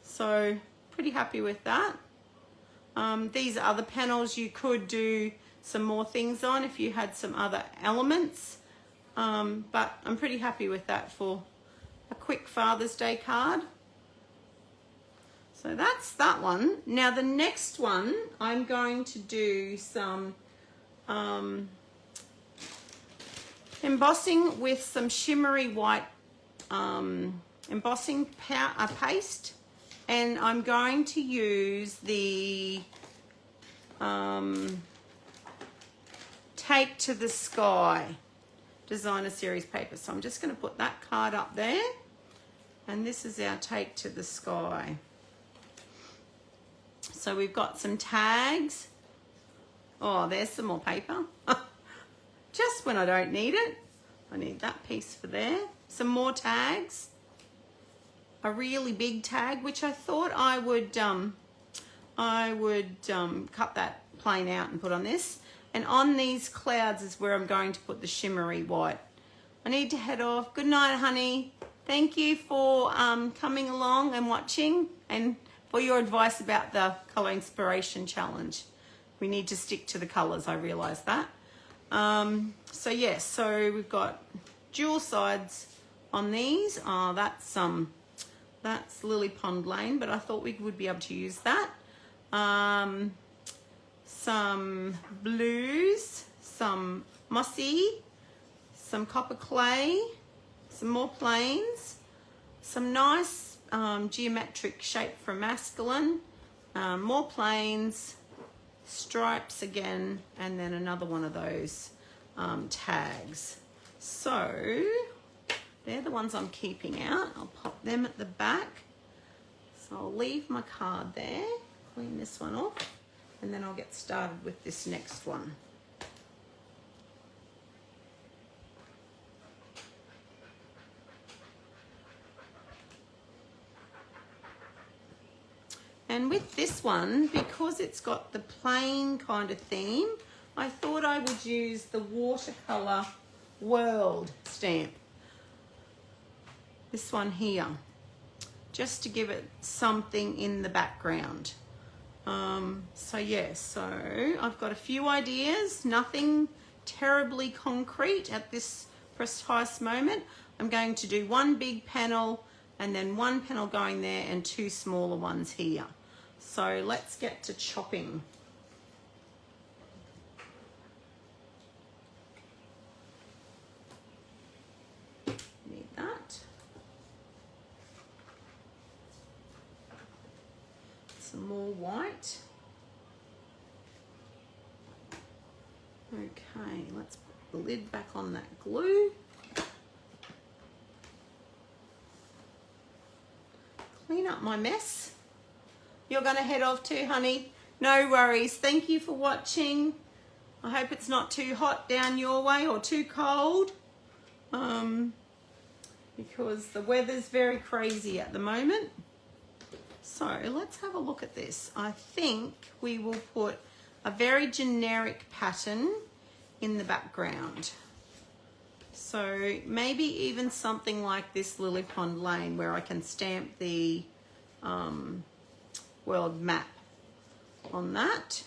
So pretty happy with that. These are other panels you could do some more things on if you had some other elements. But I'm pretty happy with that for a quick Father's Day card. So that's that one. Now the next one, I'm going to do some embossing with some shimmery white embossing paste, and I'm going to use the Take to the Sky designer series paper. So I'm just going to put that card up there, and this is our Take to the Sky. So we've got some tags. Oh, there's some more paper. Just when I don't need it. I need that piece for there. Some more tags. A really big tag, which I thought I would cut that plain out and put on this. And on these clouds is where I'm going to put the shimmery white. I need to head off. Good night, honey. Thank you for coming along and watching, and for your advice about the Colour Inspiration Challenge. We need to stick to the colours, I realise that. So yes, so we've got dual sides on these. Oh, that's Lily Pond Lane, but I thought we would be able to use that. Some blues, some mossy, some copper clay, some more plains, some nice geometric shape from masculine, more plains, stripes again, and then another one of those tags. So they're the ones I'm keeping out. I'll pop them at the back. So I'll leave my card there, clean this one off, and then I'll get started with this next one. And with this one, because it's got the plain kind of theme, I thought I would use the watercolor world stamp. This one here, just to give it something in the background. So yes, so I've got a few ideas, nothing terribly concrete at this precise moment. I'm going to do one big panel and then one panel going there and two smaller ones here. So let's get to chopping. Need that. Some more white. Okay, let's put the lid back on that glue. Clean up my mess. You're going to head off too, honey. No worries. Thank you for watching. I hope it's not too hot down your way or too cold, because the weather's very crazy at the moment. So let's have a look at this. I think we will put a very generic pattern in the background. So maybe even something like this Lily Pond Lane, where I can stamp the world map on that.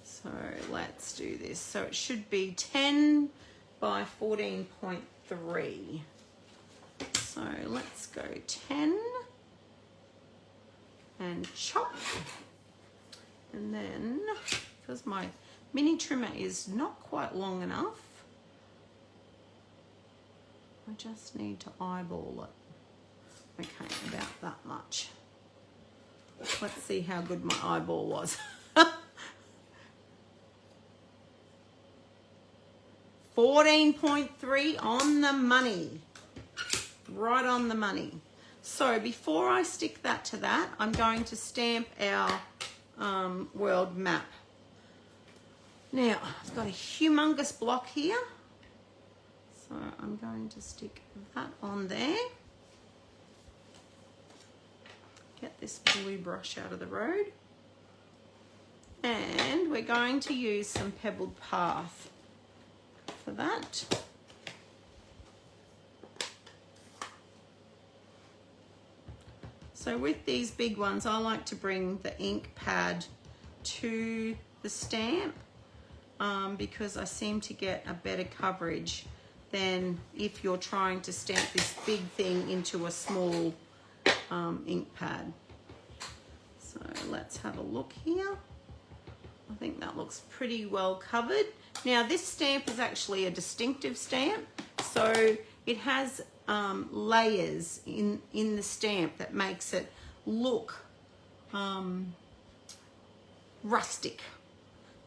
So let's do this. So it should be 10 by 14.3. So let's go 10 and chop. And then, because my mini trimmer is not quite long enough, I just need to eyeball it. Okay, about that much. Let's see how good my eyeball was. 14.3 on the money. Right on the money. So before I stick that to that, I'm going to stamp our world map. Now, I've got a humongous block here. So I'm going to stick that on there. Get this blue brush out of the road. And we're going to use some Pebbled Path for that. So with these big ones, I like to bring the ink pad to the stamp because I seem to get a better coverage than if you're trying to stamp this big thing into a small ink pad. let's have a look here. I think that looks pretty well covered. Now this stamp is actually a distinctive stamp, so it has layers in the stamp that makes it look rustic.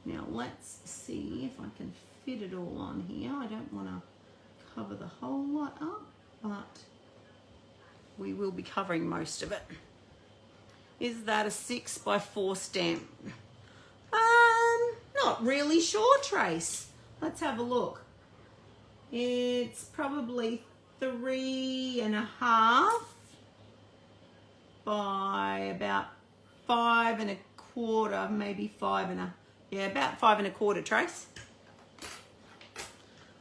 Now let's see if I can fit it all on here. I don't want to cover the whole lot up, but we will be covering most of it. Is that a 6x4 stamp? Not really sure, Trace. Let's have a look. It's probably 3.5 by about 5.25, maybe 5.25. Yeah, about 5.25, Trace.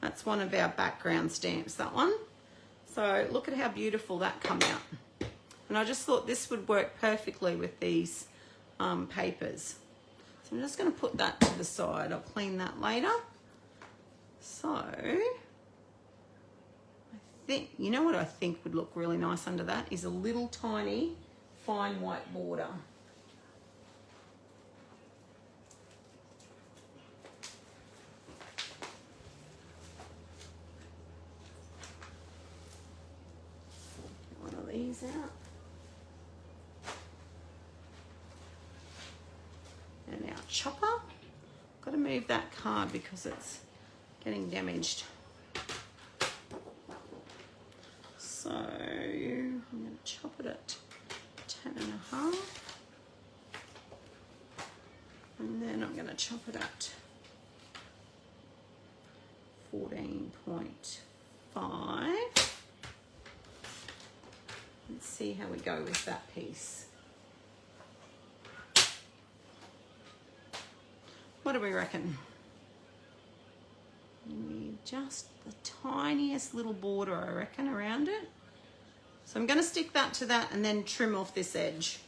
That's one of our background stamps, that one. So look at how beautiful that come out. And I just thought this would work perfectly with these papers. So I'm just going to put that to the side. I'll clean that later. So I think, you know what I think would look really nice under that is a little tiny fine white border. Get one of these out. And our chopper. Got to move that card because it's getting damaged. So I'm going to chop it at 10.5, and then I'm going to chop it at 14.5. Let's see how we go with that piece. What do we reckon? We need just the tiniest little border, I reckon, around it. So I'm going to stick that to that and then trim off this edge.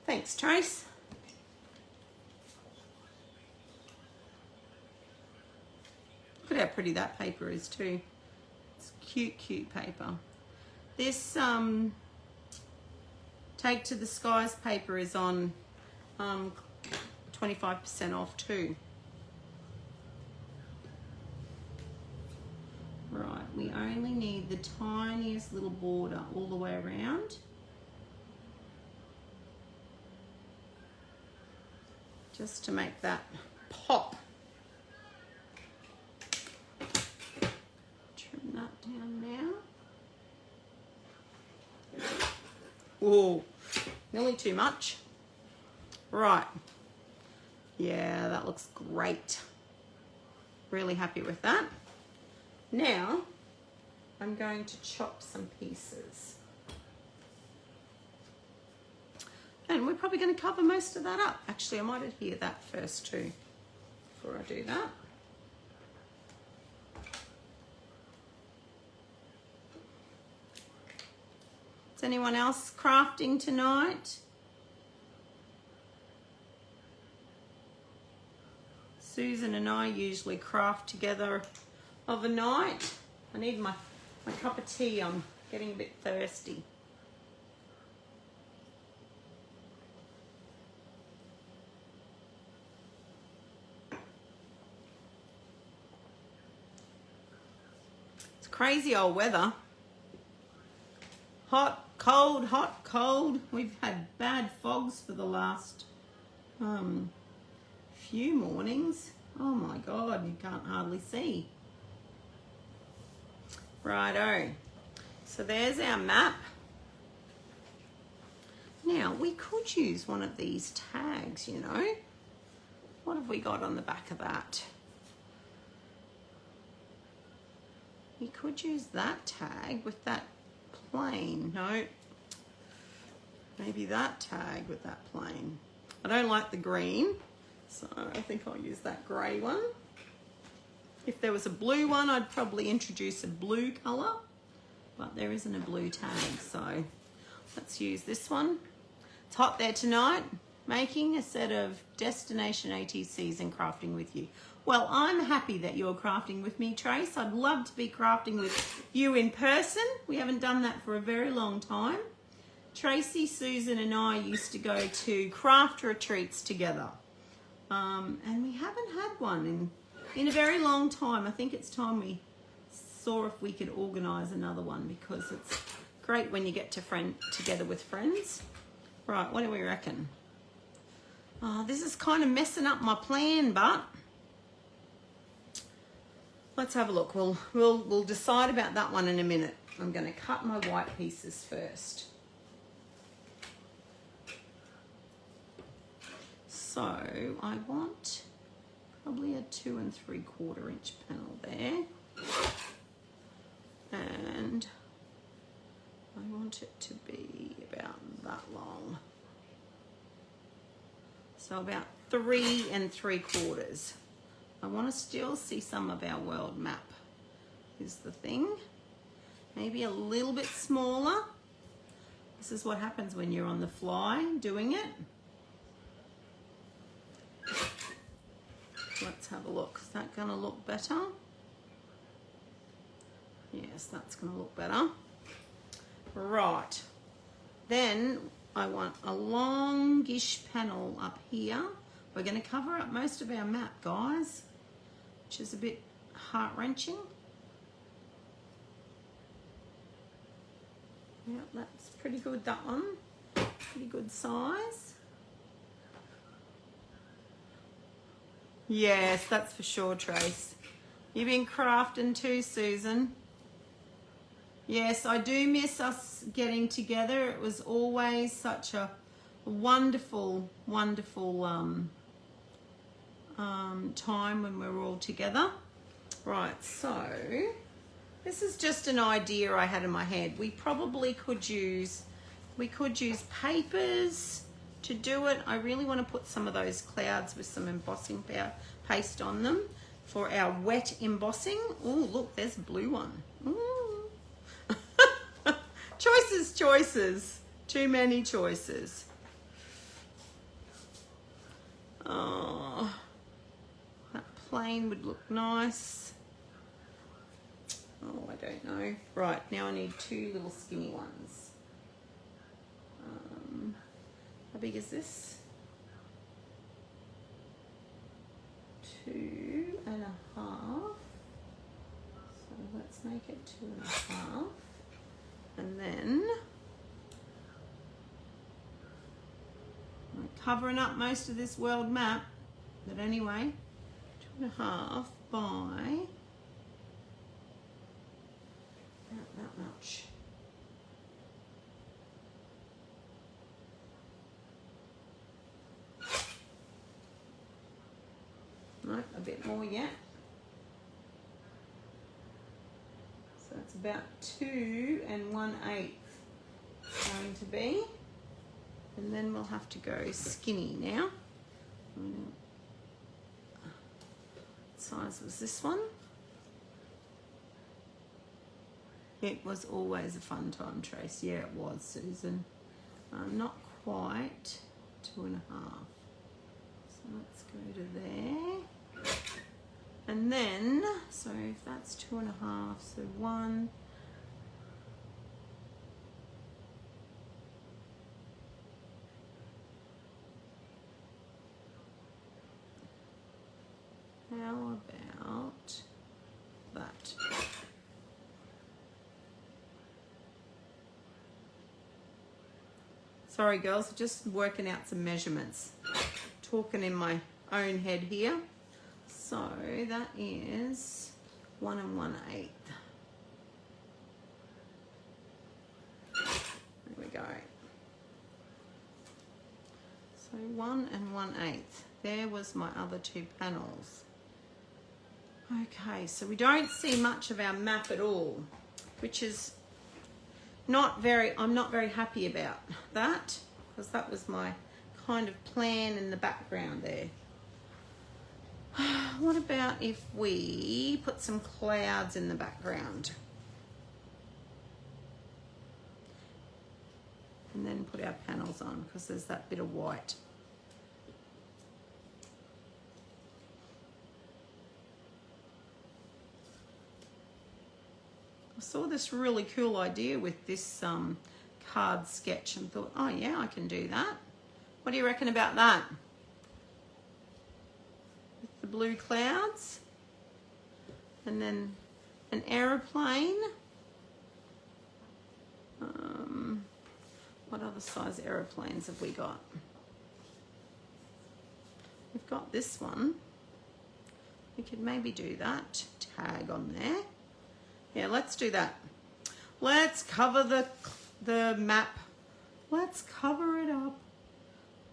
Thanks, Trace. Look at how pretty that paper is too. It's cute, cute paper. This Take to the Skies paper is on 25% off too. Right, we only need the tiniest little border all the way around. Just to make that pop. Trim that down now. Whoa, nearly too much. Right. Yeah, that looks great. Really happy with that. Now, I'm going to chop some pieces. And we're probably going to cover most of that up. Actually, I might adhere that first too, before I do that. Is anyone else crafting tonight? Susan and I usually craft together of a night. I need my cup of tea. I'm getting a bit thirsty. It's crazy old weather. Hot, cold, hot, cold. We've had bad fogs for the last few mornings. Oh my God, you can't hardly see. Righto. So there's our map. Now, we could use one of these tags, you know. What have we got on the back of that? We could use that tag with that plain. No. Maybe that tag with that plain. I don't like the green, so I think I'll use that grey one. If there was a blue one, I'd probably introduce a blue colour, but there isn't a blue tag, so let's use this one. It's hot there tonight, making a set of destination ATCs and crafting with you. Well, I'm happy that you're crafting with me, Trace. I'd love to be crafting with you in person. We haven't done that for a very long time. Tracy, Susan and I used to go to craft retreats together. And we haven't had one in a very long time. I think it's time we saw if we could organise another one, because it's great when you get together with friends. Right, what do we reckon? This is kind of messing up my plan, but let's have a look. We'll decide about that one in a minute. I'm going to cut my white pieces first. So I want probably a 2 3/4 inch panel there, and I want it to be about that long. So about 3 3/4. I want to still see some of our world map, is the thing. Maybe a little bit smaller. This is what happens when you're on the fly doing it. Let's have a look. Is that going to look better? Yes, that's going to look better. Right. Then I want a longish panel up here. We're going to cover up most of our map, guys, which is a bit heart-wrenching. Yeah, that's pretty good, that one. Pretty good size. Yes, that's for sure, Trace. You've been crafting too, Susan. Yes, I do miss us getting together. It was always such a wonderful, wonderful time when we were all together. Right, so this is just an idea I had in my head. We probably could use papers to do it. I really want to put some of those clouds with some embossing paste on them for our wet embossing. Oh, look, there's a blue one. Ooh. Choices. Too many choices. Oh, that plain would look nice. Oh, I don't know. Right, now I need 2 little skinny ones. How big is this? 2 1/2. So let's make it 2 1/2. And then I'm covering up most of this world map. But anyway, 2 1/2 by about that much. Right, a bit more yet. So it's about 2 1/8 going to be. And then we'll have to go skinny now. What size was this one? It was always a fun time, Trace. Yeah, it was, Susan. Not quite 2 1/2. So let's go to there. And then, so if that's 2 1/2, so 1. How about that? Sorry girls, just working out some measurements. Talking in my own head here. So that is 1 1/8. There we go. So 1 1/8. There was my other 2 panels. Okay, so we don't see much of our map at all, which is I'm not very happy about that, because that was my kind of plan in the background there. What about if we put some clouds in the background? And then put our panels on, because there's that bit of white. saw this really cool idea with this card sketch and thought, oh yeah, I can do that. What do you reckon about that? With the blue clouds and then an aeroplane. What other size aeroplanes have we got? We've got this one. We could maybe do that. Tag on there. Yeah, let's do that. Let's cover the map. Let's cover it up.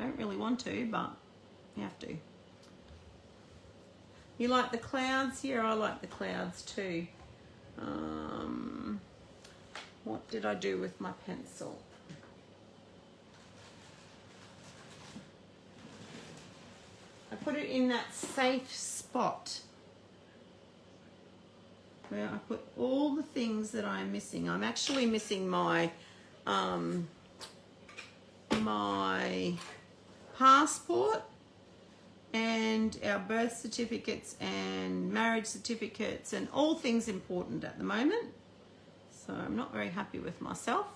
I don't really want to, but you have to. You like the clouds? Yeah, I like the clouds too. What did I do with my pencil? I put it in that safe spot where I put all the things that I'm missing. I'm actually missing my my passport and our birth certificates and marriage certificates and all things important at the moment. So I'm not very happy with myself.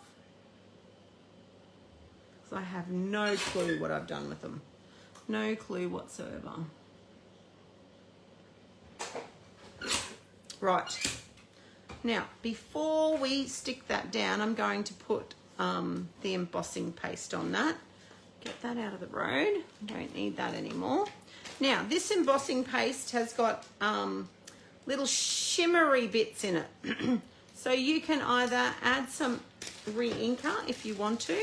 So I have no clue what I've done with them. No clue whatsoever. Right. Now, before we stick that down, I'm going to put the embossing paste on that. Get that out of the road. Don't need that anymore. Now, this embossing paste has got little shimmery bits in it. So you can either add some re-inker if you want to,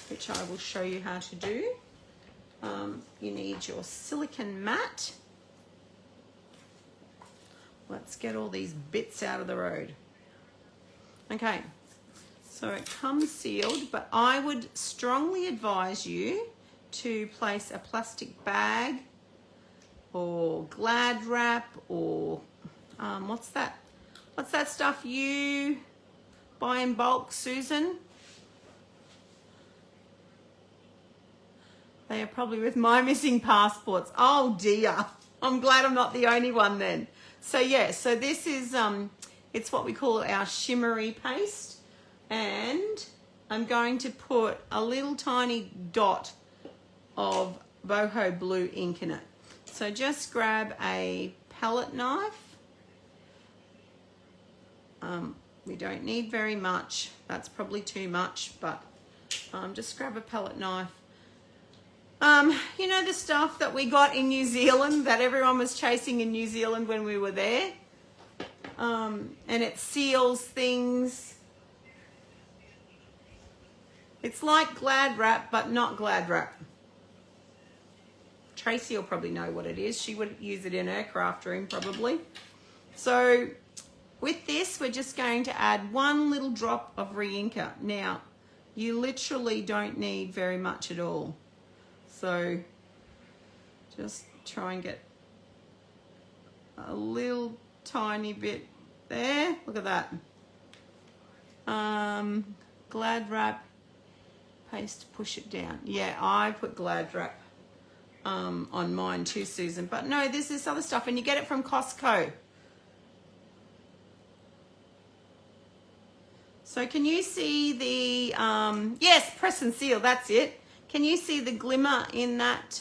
which I will show you how to do. You need your silicone mat. Let's get all these bits out of the road. Okay, so it comes sealed, but I would strongly advise you to place a plastic bag or Glad wrap or what's that stuff you buy in bulk, Susan? They are probably with my missing passports. Oh dear, I'm glad I'm not the only one then. So yeah, so this is, it's what we call our shimmery paste, and I'm going to put a little tiny dot of boho blue ink in it. So just grab a palette knife. We don't need very much. That's probably too much, but just grab a palette knife. You know the stuff that we got in New Zealand that everyone was chasing in New Zealand when we were there? And it seals things. It's like Glad wrap, but not Glad wrap. Tracy will probably know what it is. She would use it in her craft room probably. So with this, we're just going to add one little drop of re-inker. Now, you literally don't need very much at all. So just try and get a little tiny bit there. Look at that. Glad wrap, paste, push it down. Yeah, I put Glad wrap on mine too, Susan. But no, this is other stuff, and you get it from Costco. So can you see the, yes, press and seal, that's it. Can you see the glimmer in that,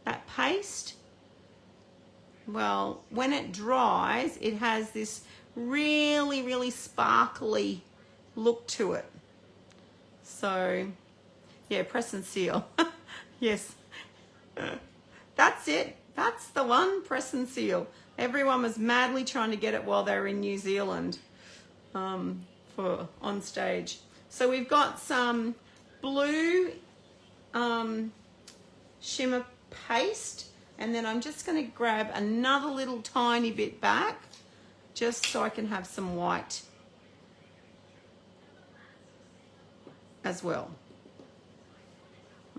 that paste? Well, when it dries, it has this really, really sparkly look to it. So, yeah, press and seal. Yes. That's it. That's the one, press and seal. Everyone was madly trying to get it while they were in New Zealand for on stage. So we've got some blue shimmer paste, and then I'm just going to grab another little tiny bit back just so I can have some white as well.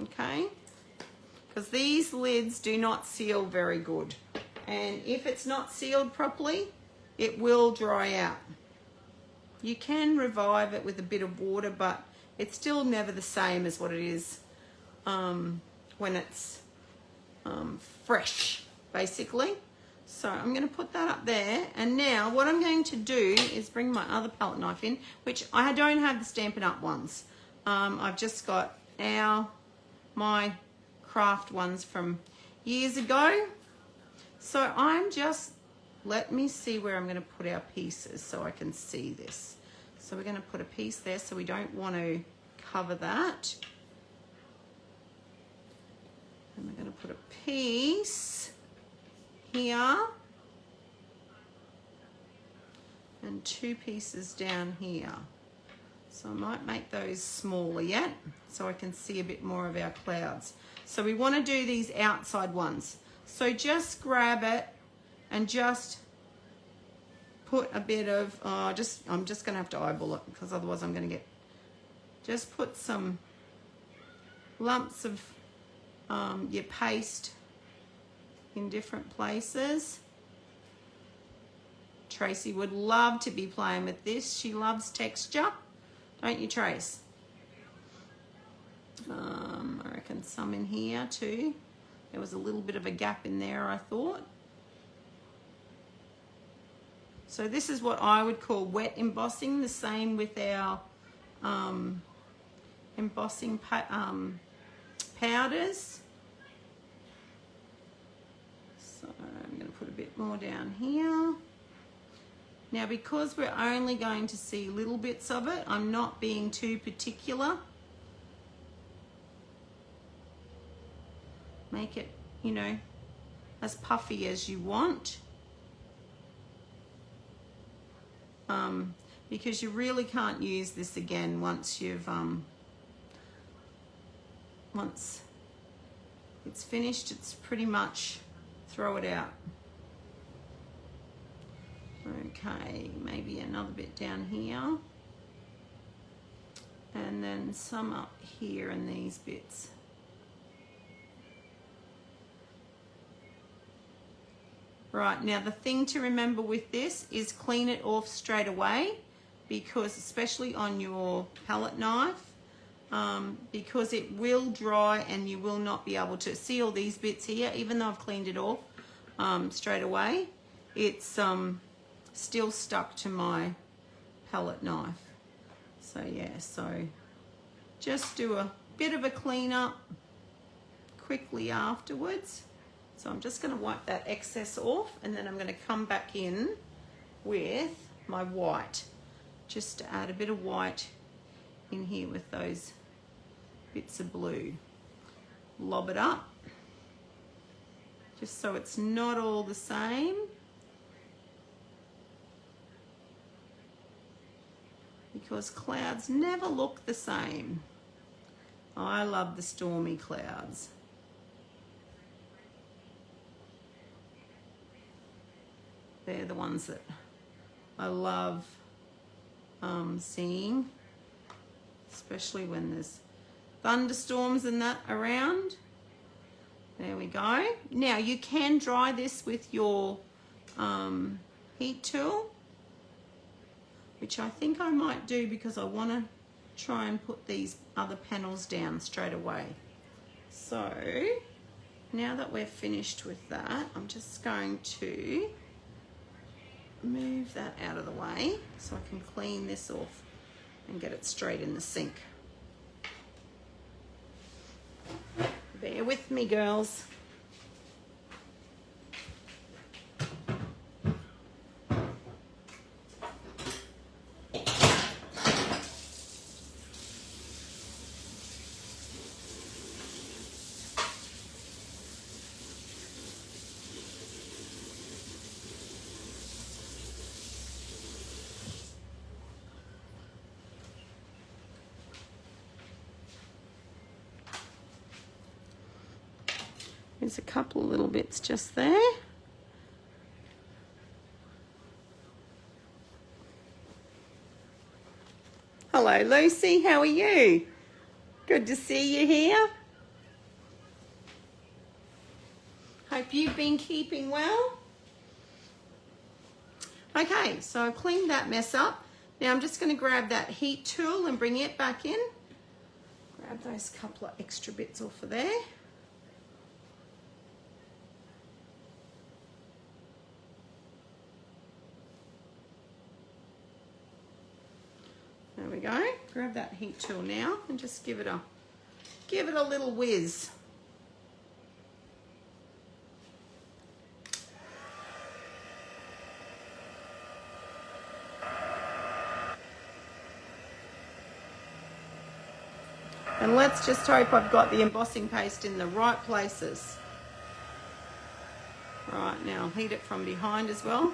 Okay, because these lids do not seal very good, and if it's not sealed properly, it will dry out. You can revive it with a bit of water, but it's still never the same as what it is when it's fresh, basically. So I'm going to put that up there, and now what I'm going to do is bring my other palette knife in, which I don't have the Stampin' Up! Ones. I've just got my craft ones from years ago. So I'm just, let me see where I'm going to put our pieces so I can see this. So we're going to put a piece there, so we don't want to cover that. And we're going to put a piece here and 2 pieces down here. So I might make those smaller yet so I can see a bit more of our clouds. So we want to do these outside ones. So just grab it and just put a bit of, I'm just going to have to eyeball it because otherwise I'm going to get, just put some lumps of your paste in different places. Tracy would love to be playing with this. She loves texture. Don't you, Trace? I reckon some in here too. There was a little bit of a gap in there, I thought. So this is what I would call wet embossing, the same with our embossing powders. So I'm going to put a bit more down here. Now, because we're only going to see little bits of it, I'm not being too particular. Make it, you know, as puffy as you want. Because you really can't use this again once you've, once it's finished, it's pretty much throw it out. Okay, maybe another bit down here. And then some up here in these bits. Right, now the thing to remember with this is clean it off straight away, because especially on your palette knife, because it will dry and you will not be able to see all these bits here. Even though I've cleaned it off straight away, it's still stuck to my palette knife. So yeah, so just do a bit of a clean up quickly afterwards. So I'm just going to wipe that excess off, and then I'm going to come back in with my white, just to add a bit of white in here with those bits of blue. Lob it up, just so it's not all the same. Because clouds never look the same. I love the stormy clouds. They're the ones that I love seeing, especially when there's thunderstorms and that around. There we go. Now you can dry this with your heat tool, which I think I might do because I want to try and put these other panels down straight away. So now that we're finished with that, I'm just going to move that out of the way so I can clean this off and get it straight in the sink. Bear with me, girls. There's a couple of little bits just there. Hello, Lucy. How are you? Good to see you here. Hope you've been keeping well. Okay, so I've cleaned that mess up. Now I'm just going to grab that heat tool and bring it back in. Grab those couple of extra bits off of there. go. Grab that heat tool now and just give it a little whiz. And let's just hope I've got the embossing paste in the right places. Right, now I'll heat it from behind as well.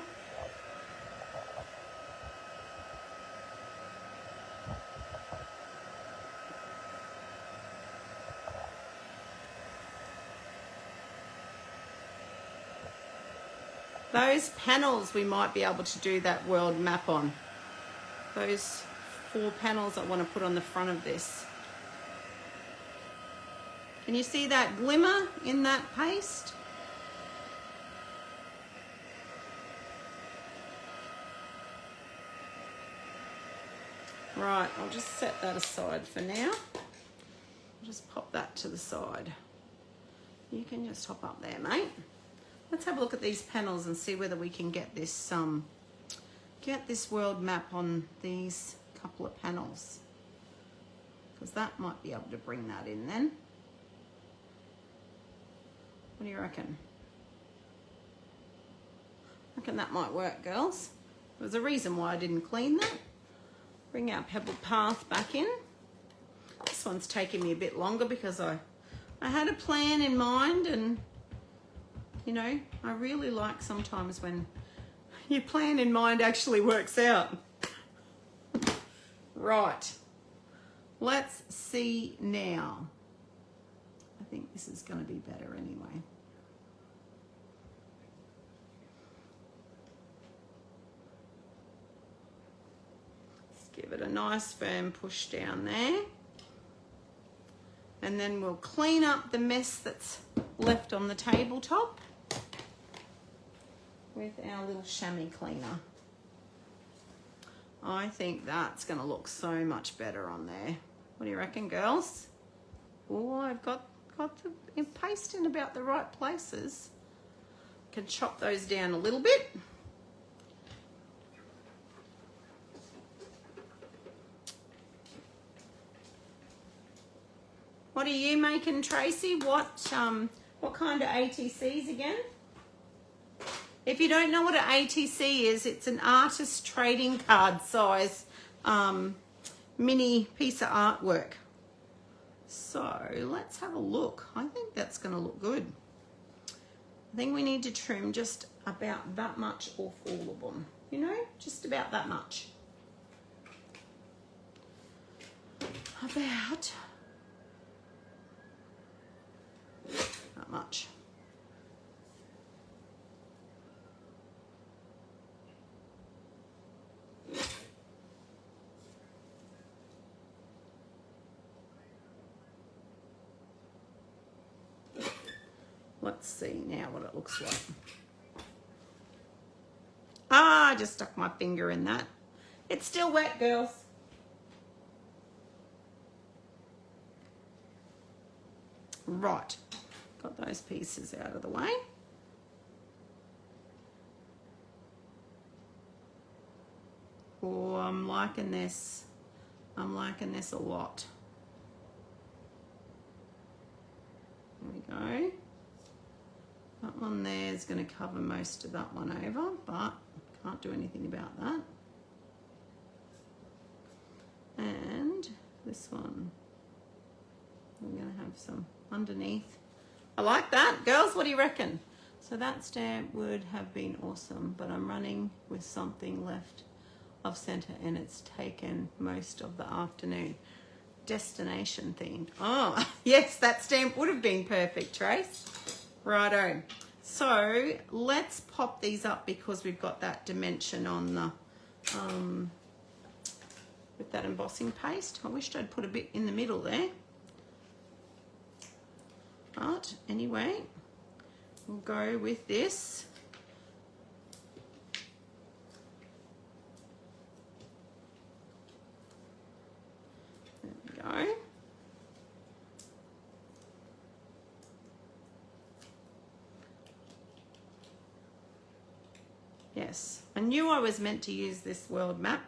Those panels we might be able to do that world map on. Those 4 panels I want to put on the front of this. Can you see that glimmer in that paste? Right, I'll just set that aside for now. I'll just pop that to the side. You can just hop up there, mate. Let's have a look at these panels and see whether we can get this world map on these couple of panels, because that might be able to bring that in then. What do you reckon? I reckon that might work, girls. There's a reason why I didn't clean that. Bring our pebble path back in. This one's taking me a bit longer because I had a plan in mind, and you know, I really like sometimes when your plan in mind actually works out. Right, let's see now. I think this is going to be better anyway. Let's give it a nice firm push down there. And then we'll clean up the mess that's left on the tabletop with our little chamois cleaner. I think that's going to look so much better on there. What do you reckon, girls? Oh, I've got the paste in about the right places. Can chop those down a little bit. What are you making, Tracy? What kind of ATCs again? If you don't know what an ATC is, it's an artist trading card size mini piece of artwork. So let's have a look. I think that's going to look good. I think we need to trim just about that much off all of them. You know, just about that much. About that much. Let's see now what it looks like. Ah, I just stuck my finger in that. It's still wet, girls. Right, got those pieces out of the way. Oh, I'm liking this. I'm liking this a lot. There we go. That one there is going to cover most of that one over, but can't do anything about that. And this one, we're going to have some underneath. I like that. Girls, what do you reckon? So that stamp would have been awesome, but I'm running with something left of center and it's taken most of the afternoon. Destination themed. Oh, yes, that stamp would have been perfect, Trace. Righto. So let's pop these up because we've got that dimension on the with that embossing paste. I wished I'd put a bit in the middle there. But anyway, we'll go with this. There we go. Yes, I knew I was meant to use this world map.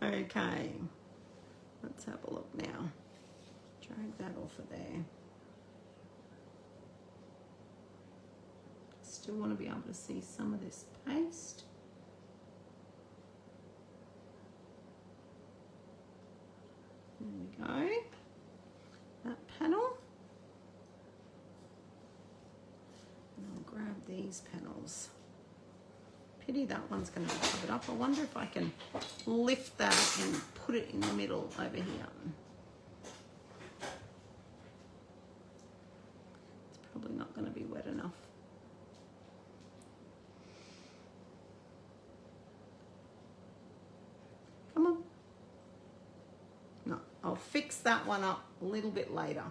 Okay, let's have a look now. Drag that off of there. Still want to be able to see some of this paste. There we go. That panel. And I'll grab these panels. Pity that one's going to be covered up. I wonder if I can lift that and put it in the middle over here. It's probably not going to be wet enough. Come on. No, I'll fix that one up a little bit later.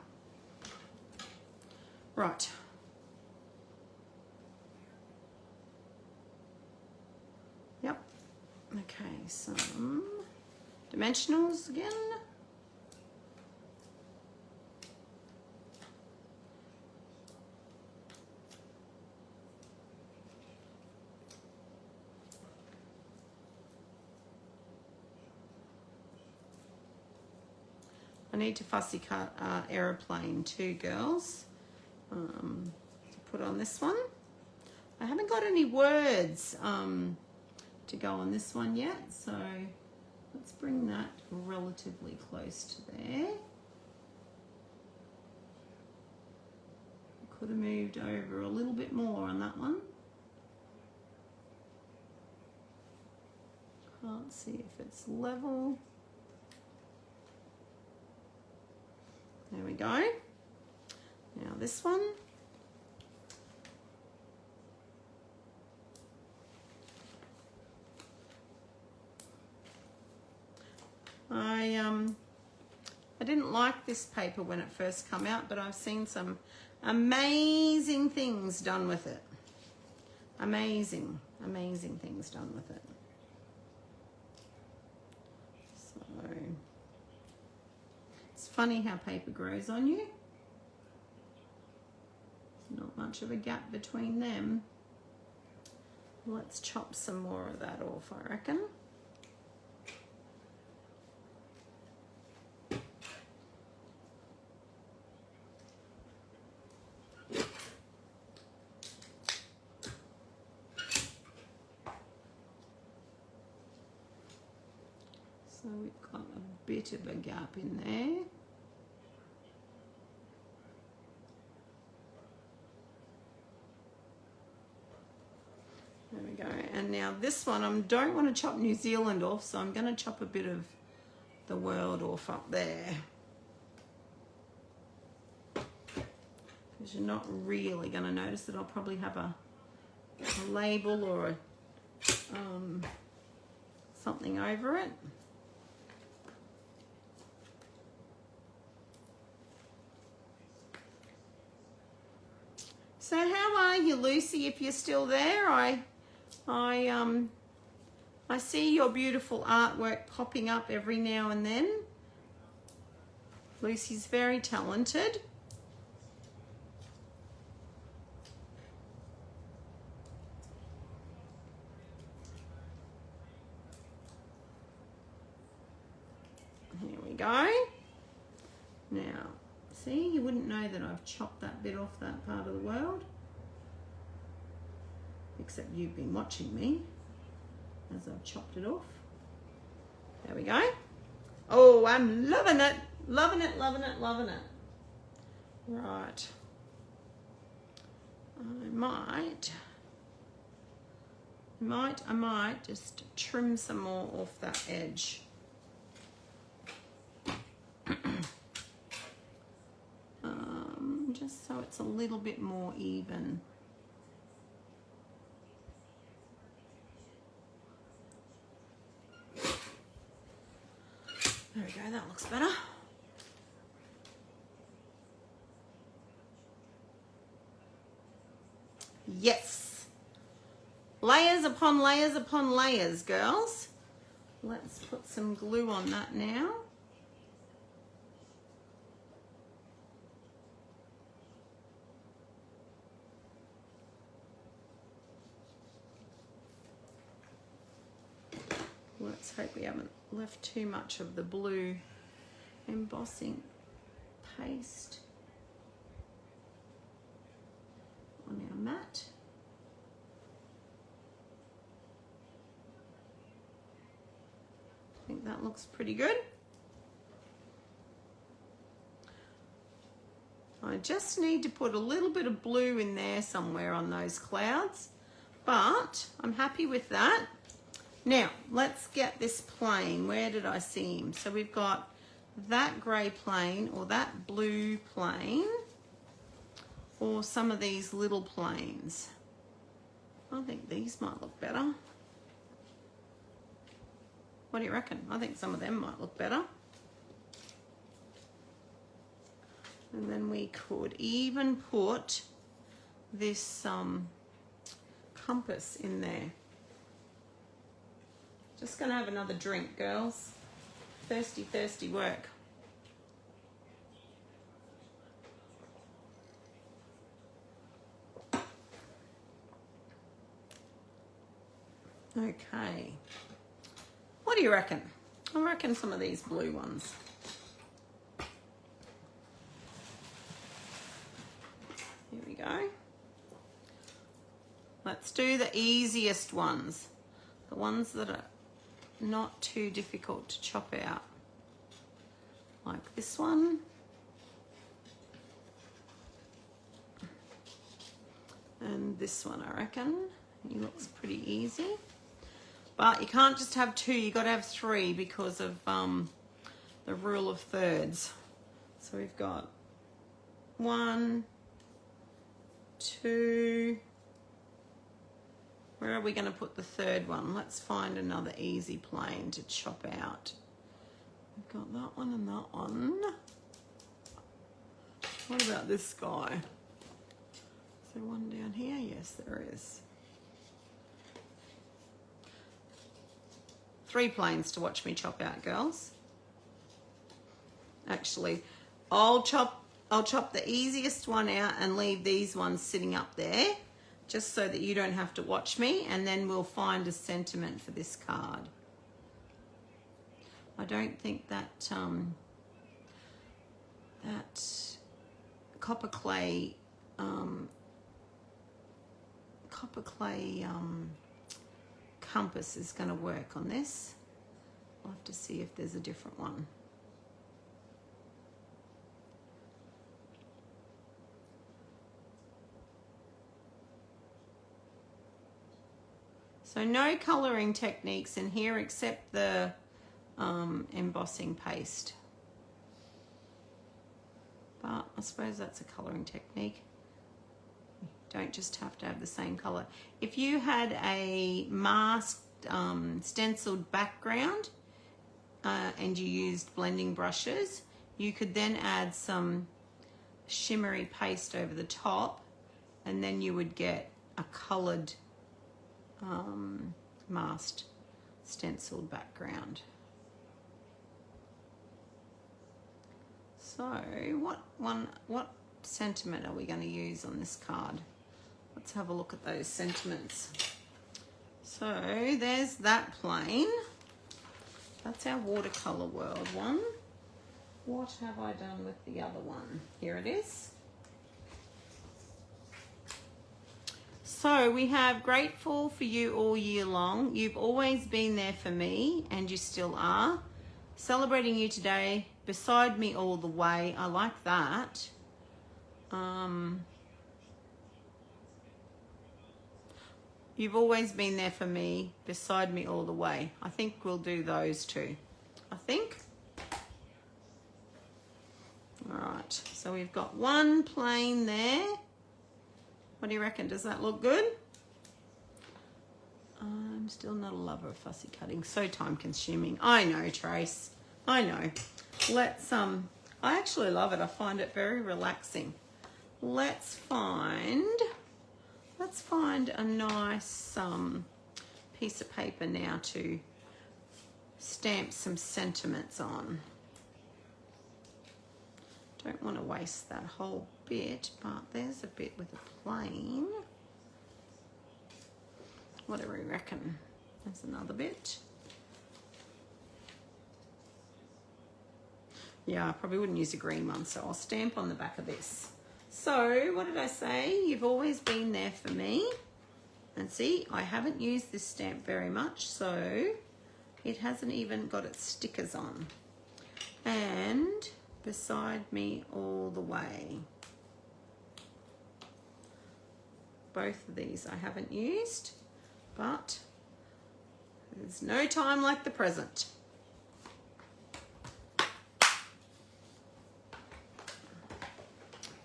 Right. Yep. Okay, some dimensionals again. I need to fussy cut aeroplane too, girls, to put on this one. I haven't got any words to go on this one yet, so let's bring that relatively close to there. Could have moved over a little bit more on that one. Can't see if it's level. There we go. Now this one. I didn't like this paper when it first came out, but I've seen some amazing things done with it. Amazing things done with it. So it's funny how paper grows on you. There's not much of a gap between them. Let's chop some more of that off, I reckon. So we've got a bit of a gap in there. There we go. And now this one, I don't want to chop New Zealand off, so I'm going to chop a bit of the world off up there. Because you're not really going to notice it. I'll probably have a label or a, something over it. So how are you, Lucy, if you're still there? I see your beautiful artwork popping up every now and then. Lucy's very talented. Here we go. Now, see, you wouldn't know that I've chopped that bit off that part of the world. Except you've been watching me as I've chopped it off. There we go. Oh, I'm loving it. Loving it, loving it, loving it. Right. I might just trim some more off that edge. Just so it's a little bit more even. There we go, that looks better. Yes. Layers upon layers upon layers, girls. Let's put some glue on that now. Let's hope we haven't left too much of the blue embossing paste on our mat. I think that looks pretty good. I just need to put a little bit of blue in there somewhere on those clouds, but I'm happy with that. Now, let's get this plane. Where did I see him? So we've got that grey plane or that blue plane or some of these little planes. I think these might look better. What do you reckon? I think some of them might look better. And then we could even put this compass in there. Just gonna have another drink, girls. Thirsty, thirsty work. Okay. What do you reckon? I reckon some of these blue ones. Here we go. Let's do the easiest ones. The ones that are not too difficult to chop out. Like this one. And this one, I reckon. He looks pretty easy. But you can't just have two, you got to have three because of the rule of thirds. So we've got 1, 2. Where are we going to put the third one? Let's find another easy plane to chop out. We've got that one and that one. What about this guy? Is there one down here? Yes, there is. 3 planes to watch me chop out, girls. Actually, I'll chop the easiest one out and leave these ones sitting up there, just so that you don't have to watch me, and then we'll find a sentiment for this card. I don't think that that copper clay compass is going to work on this. I'll have to see if there's a different one. So no colouring techniques in here except the embossing paste. But I suppose that's a colouring technique. You don't just have to have the same colour. If you had a masked stenciled background and you used blending brushes, you could then add some shimmery paste over the top, and then you would get a coloured masked stenciled background. So what sentiment are we going to use on this card? Let's have a look at those sentiments. So there's that plane. That's our watercolor world one. What have I done with the other one? Here it is. So we have grateful for you all year long. You've always been there for me, and you still are. Celebrating you today, beside me all the way. I like that. You've always been there for me, beside me all the way. I think we'll do those two. I think. All right, so we've got one plane there. What do you reckon? Does that look good? I'm still not a lover of fussy cutting. So time consuming. I know, Trace. I know. Let's I actually love it. I find it very relaxing. Let's find a nice piece of paper now to stamp some sentiments on. Don't want to waste that whole bit, but there's a bit with a plane. What do we reckon? There's another bit. Yeah, I probably wouldn't use a green one, so I'll stamp on the back of this. So, what did I say? You've always been there for me. And see, I haven't used this stamp very much, so it hasn't even got its stickers on. And beside me all the way. Both of these I haven't used, but there's no time like the present.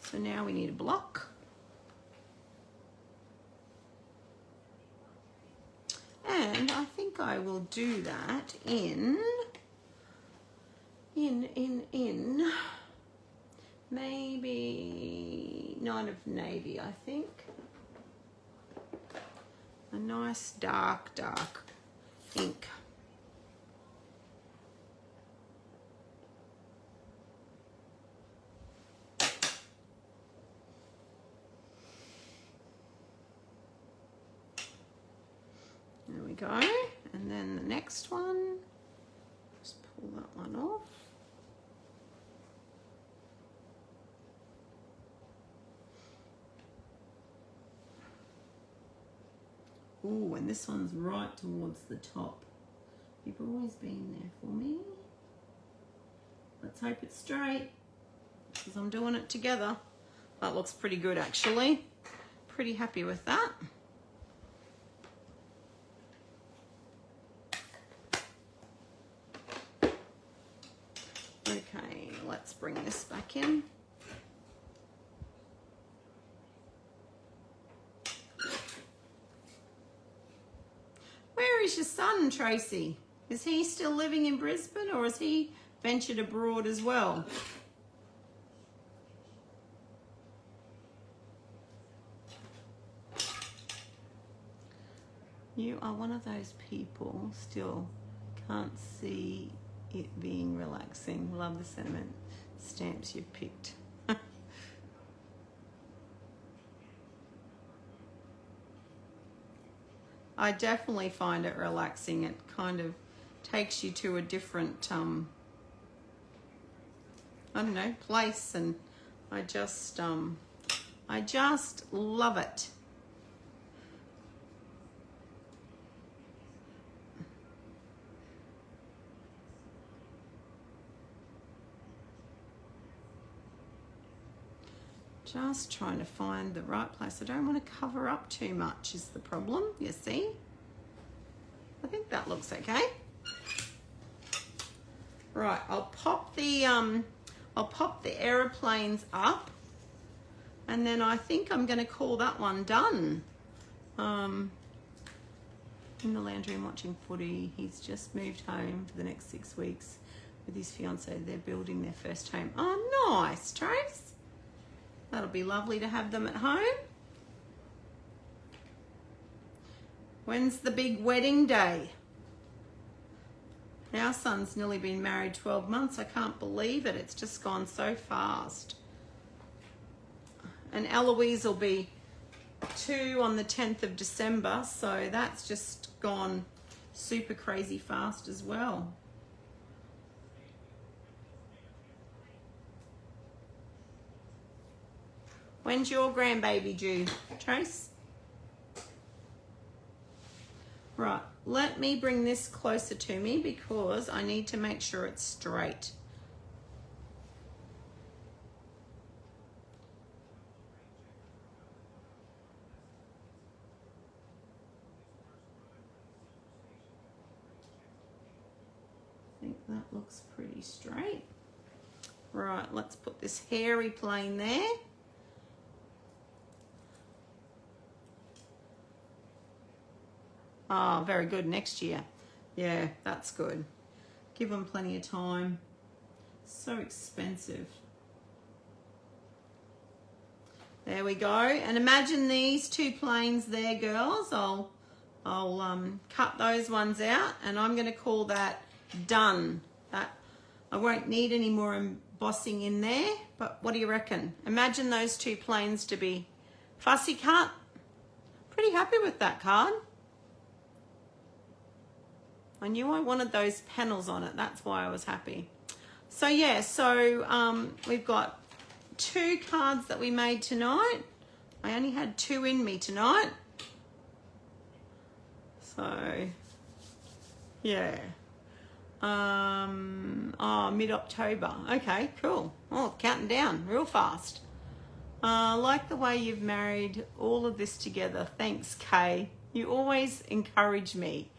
So now we need a block. And I think I will do that in maybe Night of Navy, I think. A nice dark ink. There we go. And then the next one, just pull that one off. Ooh, and this one's right towards the top. You've always been there for me. Let's hope it's straight, because I'm doing it together. That looks pretty good, actually. Pretty happy with that. Okay, let's bring this back in. Where is your son, Tracy? Is he still living in Brisbane, or has he ventured abroad as well? You are one of those people still can't see it being relaxing. Love the sentiment stamps you've picked. I definitely find it relaxing. It kind of takes you to a different, I don't know, place, and I just love it. Just trying to find the right place. I don't want to cover up too much is the problem, you see. I think that looks okay. Right, I'll pop the aeroplanes up, and then I think I'm going to call that one done. In the lounge room watching footy. He's just moved home for the next 6 weeks with his fiance. They're building their first home. Oh, nice, Trace. That'll be lovely to have them at home. When's the big wedding day? Our son's nearly been married 12 months. I can't believe it. It's just gone so fast. And Eloise will be 2 on the 10th of December, so that's just gone super crazy fast as well. When's your grandbaby due, Trace? Right, let me bring this closer to me because I need to make sure it's straight. I think that looks pretty straight. Right, let's put this hairy plane there. Oh, very good. Next year. Yeah, that's good. Give them plenty of time. So expensive. There we go. And imagine these 2 planes there, girls. I'll cut those ones out, and I'm going to call that done. That I won't need any more embossing in there, but what do you reckon? Imagine those 2 planes to be fussy cut. Pretty happy with that card. I knew I wanted those panels on it. That's why I was happy. So yeah, so we've got 2 cards that we made tonight. I only had 2 in me tonight. So yeah. Oh, mid-October. Okay, cool. Oh, counting down real fast. Like the way you've married all of this together. Thanks, Kay. You always encourage me.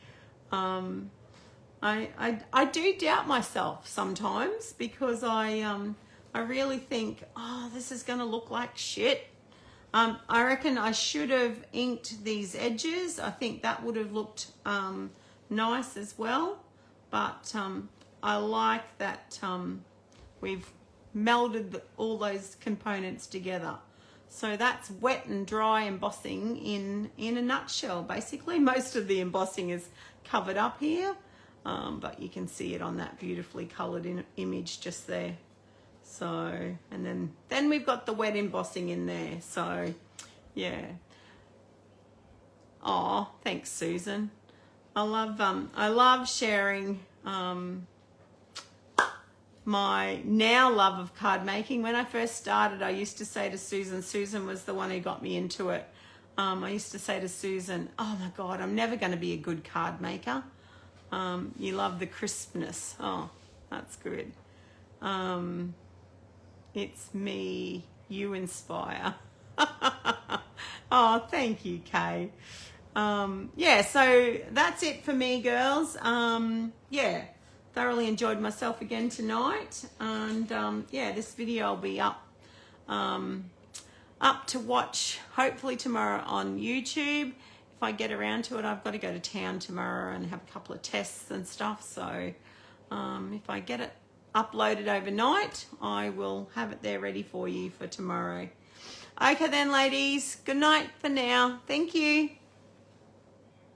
I do doubt myself sometimes because I really think, oh, this is going to look like shit. I reckon I should have inked these edges. I think that would have looked nice as well. But I like that we've melded all those components together. So that's wet and dry embossing in a nutshell. Basically, most of the embossing is covered up here, but you can see it on that beautifully coloured image just there. So, and then we've got the wet embossing in there. So, yeah. Oh, thanks, Susan. I love sharing my now love of card making. When I first started, I used to say to Susan was the one who got me into it. I used to say to Susan, oh my God, I'm never going to be a good card maker. You love the crispness. Oh, that's good. It's me, you inspire. Oh, thank you, Kay. Yeah, so that's it for me, girls. Yeah, thoroughly enjoyed myself again tonight. And yeah, this video will be up to watch hopefully tomorrow on YouTube. If I get around to it, I've got to go to town tomorrow and have a couple of tests and stuff. So if I get it uploaded overnight, I will have it there ready for you for tomorrow. Okay then, ladies. Good night for now. Thank you.